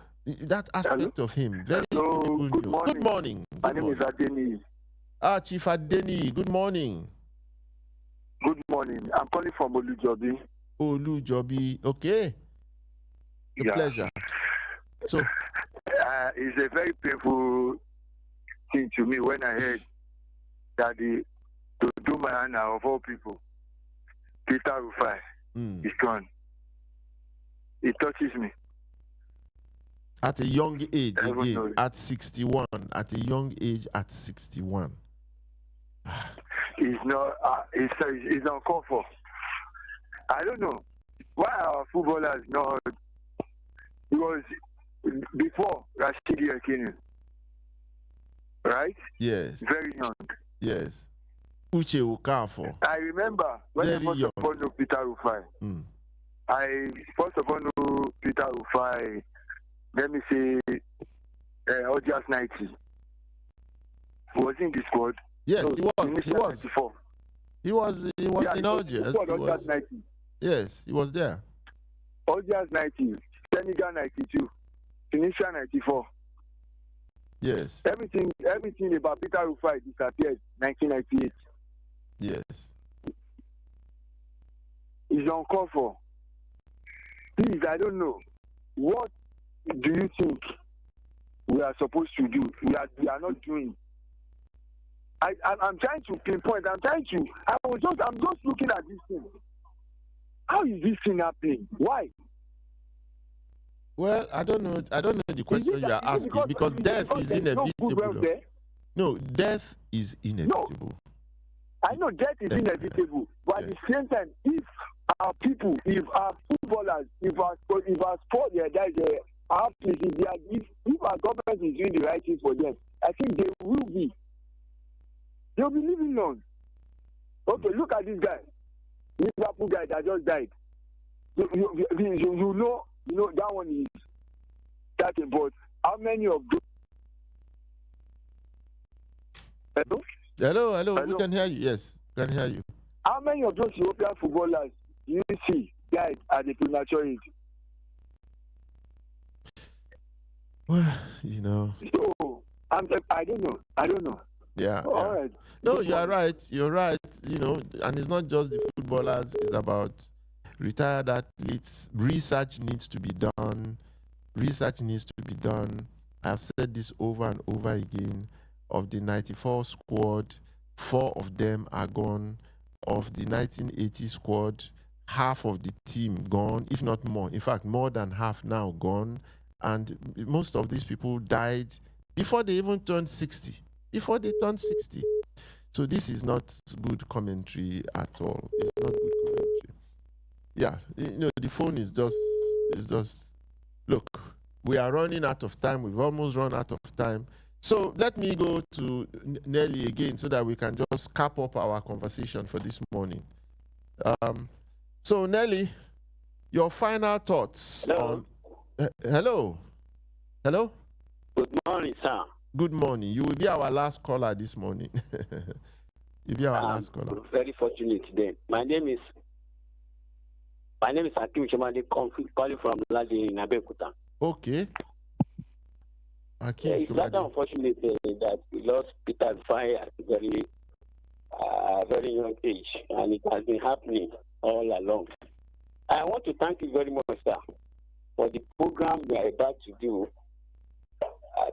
Speaker 1: that aspect of him. Very few people knew. Good morning.
Speaker 8: My name is Adeni.
Speaker 1: Chief Adeni, good morning.
Speaker 8: Good morning. I'm calling from Olujobi.
Speaker 1: Olujobi, okay. A pleasure. So,
Speaker 8: it's a very painful thing to me when I heard that the Dodo Mayana of all people, Peter Rufai, is gone. It touches me.
Speaker 1: At a young age, again, at 61. At a young age, at 61.
Speaker 8: It's not. It's uncalled for. I don't know why our footballers not. Because before Rashidi Yakinu, right?
Speaker 1: Yes.
Speaker 8: Very young.
Speaker 1: Yes. Uche Okafor.
Speaker 8: I remember when I first of all knew Peter Rufai. I first of all knew Peter Rufai, let me say, Odias 90. Was in the squad.
Speaker 1: Yes,
Speaker 8: so
Speaker 1: he was.
Speaker 8: 94.
Speaker 1: He was in Odias. Yes, he was there.
Speaker 8: Odias 90. Senegal 92, Tunisia 94.
Speaker 1: Yes.
Speaker 8: Everything about Peter Rufai disappeared 1998.
Speaker 1: Yes.
Speaker 8: It's uncalled for. Please, I don't know. What do you think we are supposed to do? We are not doing. I'm trying to pinpoint. I'm just looking at this thing. How is this thing happening? Why?
Speaker 1: Well, I don't know the question you are asking because death is inevitable. No, death is inevitable.
Speaker 8: No. I know death is inevitable, but at the same time, if our people, if our footballers, if our sport, if our government is doing the right thing for them, I think they'll be living long. Okay, look at this guy, Liverpool guy that just died. You know that one is starting, but how many of those? Hello?
Speaker 1: We can hear you. Yes, we can hear you.
Speaker 8: How many of those European footballers do you see died at the premature age?
Speaker 1: Well,
Speaker 8: So I don't know.
Speaker 1: Yeah.
Speaker 8: All right.
Speaker 1: No, you are right. You're right. You know, and it's not just the footballers. It's about retired athletes. Research needs to be done. Research needs to be done. I've said this over and over again. Of the 94 squad, 4 of them are gone. Of the 1980 squad, half of the team gone, if not more. In fact, more than half now gone. And most of these people died before they even turned 60. Before they turned 60. So this is not good commentary at all. It's not good commentary. Yeah, you know, the phone is just, look, we are running out of time. We've almost run out of time. So let me go to Nelly again so that we can just cap up our conversation for this morning. So Nelly, your final thoughts on... Hello? Hello?
Speaker 9: Good morning, sir.
Speaker 1: Good morning. You will be our last caller this morning. You'll be our last caller.
Speaker 9: Very fortunate then. My name is Hakim Shemade, calling from Ladi in Abeokuta.
Speaker 1: Okay.
Speaker 9: It's rather unfortunate that we lost Peter Rufai at a very young age, and it has been happening all along. I want to thank you very much, sir, for the program we are about to do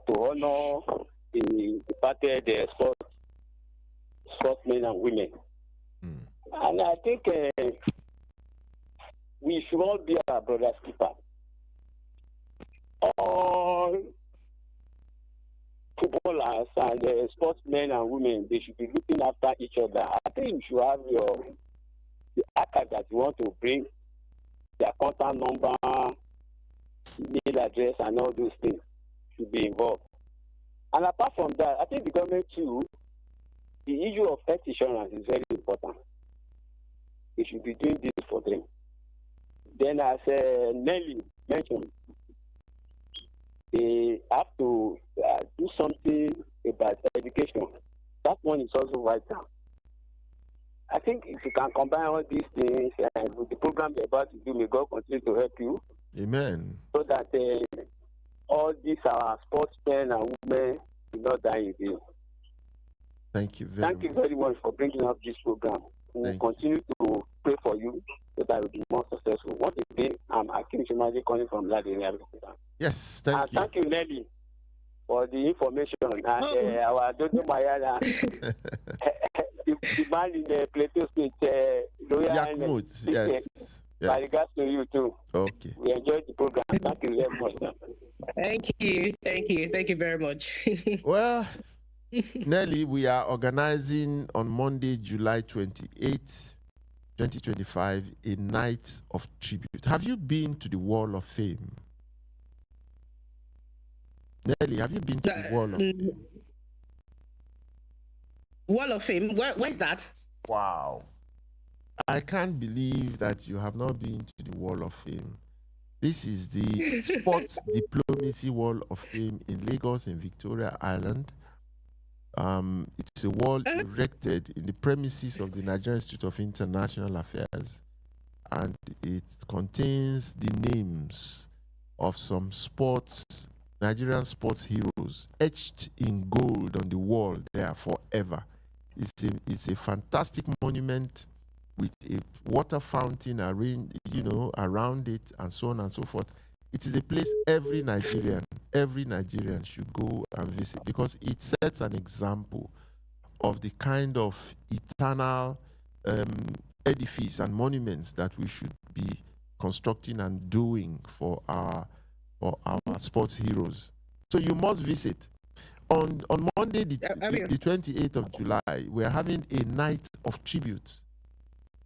Speaker 9: to honor the departed sportsmen and women. And I think we should all be our brother's keeper. All footballers and sportsmen and women, they should be looking after each other. I think you should have the archive that you want to bring, their contact number, email address, and all those things should be involved. And apart from that, I think the government too, the issue of health insurance is very important. They should be doing this for them. Then, as Nelly mentioned, they have to do something about education. That one is also vital. I think if you can combine all these things and with the program they're about to do, may God continue to help you.
Speaker 1: Amen.
Speaker 9: So that all these our sportsmen and women will not die in vain.
Speaker 1: Thank you very much.
Speaker 9: Thank you very much for bringing up this program. We will continue to pray for you so that it will be more successful. Once again, I'm Hakim Shemade calling from Ladenia.
Speaker 1: Yes, thank you.
Speaker 9: Thank you, Nelly, for the information. And our Dodo Mayana, the man in the Plateau State, loyalist.
Speaker 1: Yes.
Speaker 9: By regards to you too.
Speaker 1: Okay.
Speaker 9: We enjoyed the program. Thank you very much.
Speaker 2: Thank you very much.
Speaker 1: Well, Nelly, we are organizing on Monday, July 28th, 2025, a night of tribute. Have you been to the Wall of Fame? Nelly, have you been to the Wall of Fame?
Speaker 2: Wall of Fame? Where's that?
Speaker 1: Wow. I can't believe that you have not been to the Wall of Fame. This is the Sports Diplomacy Wall of Fame in Lagos, in Victoria Island. It's a wall erected in the premises of the Nigerian Institute of International Affairs, and it contains the names of some Nigerian sports heroes etched in gold on the wall there forever. It's a fantastic monument with a water fountain around it, and so on and so forth. It is a place every Nigerian should go and visit, because it sets an example of the kind of eternal edifice and monuments that we should be constructing and doing for our sports heroes. So you must visit. On Monday, the 28th of July, we are having a night of tribute,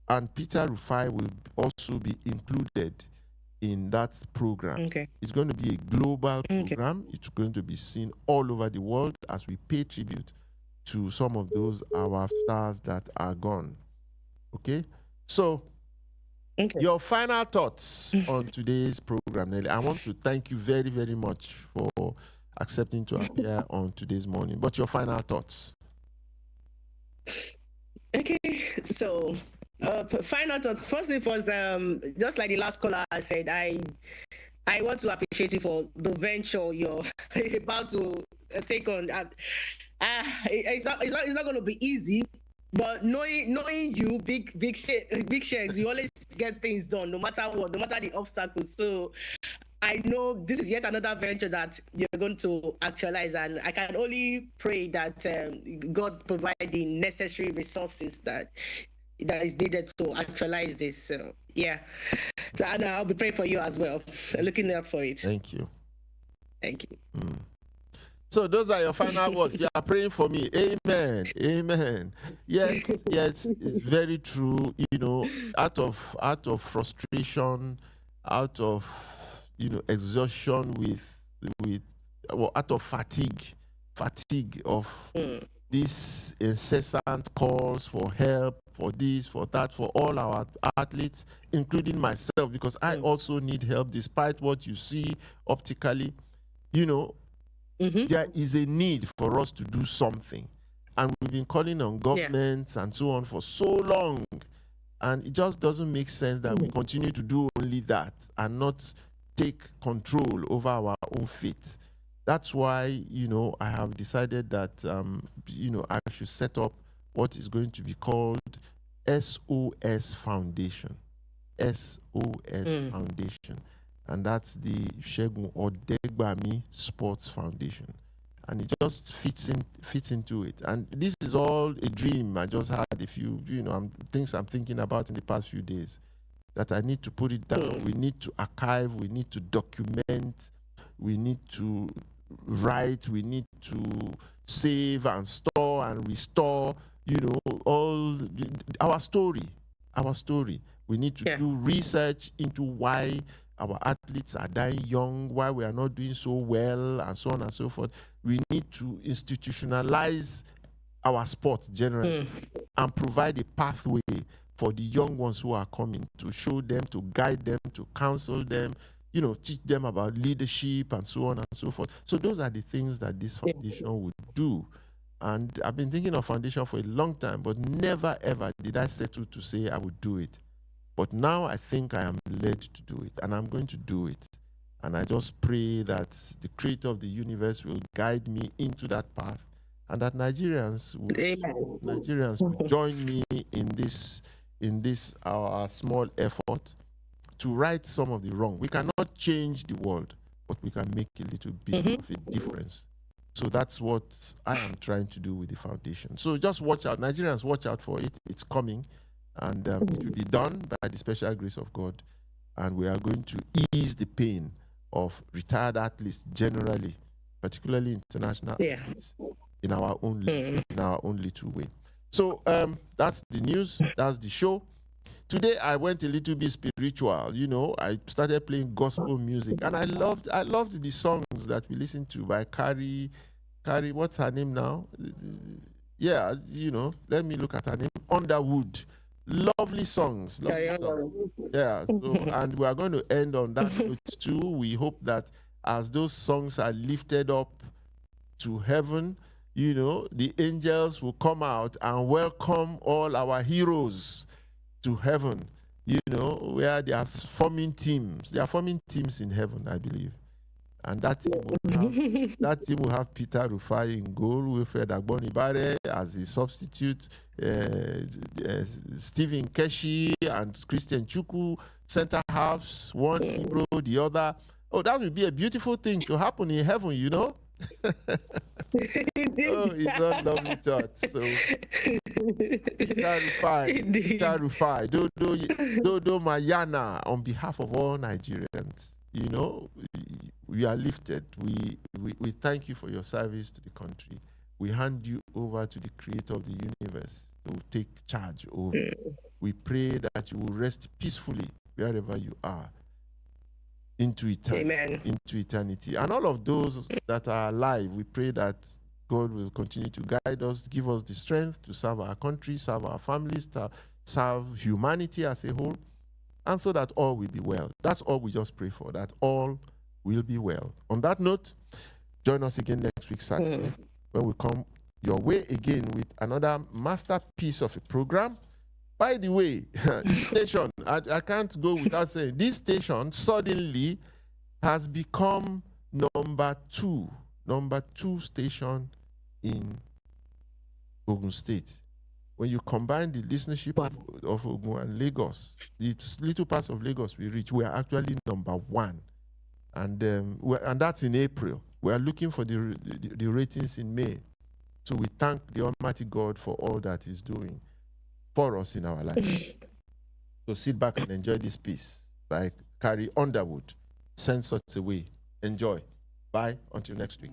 Speaker 1: and Peter Rufai will also be included in that program.
Speaker 2: Okay.
Speaker 1: It's going to be a global program. It's going to be seen all over the world as we pay tribute to some of those our stars that are gone. Okay? So, your final thoughts on today's program, Nelly. I want to thank you very, very much for accepting to appear on today's morning. But your final thoughts.
Speaker 2: Okay, so final thought. First thing was just like the last caller said, I want to appreciate you for the venture you're about to take on. It's not going to be easy. But knowing you, big shakes, you always get things done, no matter what, no matter the obstacles. So I know this is yet another venture that you're going to actualize, and I can only pray that God provide the necessary resources that is needed to actualize this. So yeah, and I'll be praying for you as well, looking out for it.
Speaker 1: Thank you.
Speaker 2: Thank you.
Speaker 1: So those are your final words. You are praying for me. Amen. Amen. Yes, it's very true. You know, out of frustration, out of exhaustion out of fatigue of these incessant calls for help, for this, for that, for all our athletes, including myself, because I also need help despite what you see optically. There is a need for us to do something. And we've been calling on governments and so on for so long. And it just doesn't make sense that we continue to do only that and not take control over our own fate. That's why, I have decided that, I should set up what is going to be called SOS Foundation. SOS Foundation. And that's the Olusegun Odegbami Sports Foundation. And it just fits into it. And this is all a dream. I just had a few, things I'm thinking about in the past few days that I need to put it down. We need to archive, we need to document, we need to write, we need to save and store and restore, all our story. We need to do research into why our athletes are dying young, why we are not doing so well, and so on and so forth. We need to institutionalize our sport generally and provide a pathway for the young ones who are coming, to show them, to guide them, to counsel them, teach them about leadership and so on and so forth. So those are the things that this foundation would do. And I've been thinking of foundation for a long time, but never ever did I settle to say I would do it. But now I think I am led to do it, and I'm going to do it. And I just pray that the creator of the universe will guide me into that path, and that Nigerians will join me in this our small effort to right some of the wrong. We cannot change the world, but we can make a little bit of a difference. So that's what I am trying to do with the foundation. So just watch out. Nigerians, watch out for it. It's coming. And it will be done by the special grace of God. And we are going to ease the pain of retired athletes generally, particularly international athletes, in our own little way. So that's the news. That's the show. Today I went a little bit spiritual. I started playing gospel music, and I loved the songs that we listened to by Carrie. What's her name now? Yeah, let me look at her name. Underwood. Lovely songs. Yeah. So, and we are going to end on that note too. We hope that as those songs are lifted up to heaven, the angels will come out and welcome all our heroes to heaven. Where they are forming teams. They are forming teams in heaven, I believe. And that team will have Peter Rufai in goal, Wilfred Agbonibare as a substitute, Stephen Keshi and Christian Chukwu, center halves, one Ibro, the other. Oh, that would be a beautiful thing to happen in heaven, Oh, it's a lovely thought. So, Peter Rufai, Dodo Mayana, on behalf of all Nigerians, we are lifted. We thank you for your service to the country. We hand you over to the creator of the universe to take charge over. We pray that you will rest peacefully wherever you are into eternity.
Speaker 2: Amen.
Speaker 1: Into eternity. And all of those that are alive, we pray that God will continue to guide us, give us the strength to serve our country, serve our families, to serve humanity as a whole, and so that all will be well. That's all we just pray for, that all will be well. On that note, join us again next week, Saturday, when we come your way again with another masterpiece of a program. By the way, this station, I can't go without saying, this station suddenly has become number two station in Ogun State. When you combine the listenership of Ogun and Lagos, the little parts of Lagos we reach, we are actually number 1. And that's in April. We are looking for the ratings in May. So we thank the Almighty God for all that He's doing for us in our lives. So sit back and enjoy this piece by Carrie Underwood. Send such away. Enjoy. Bye. Until next week.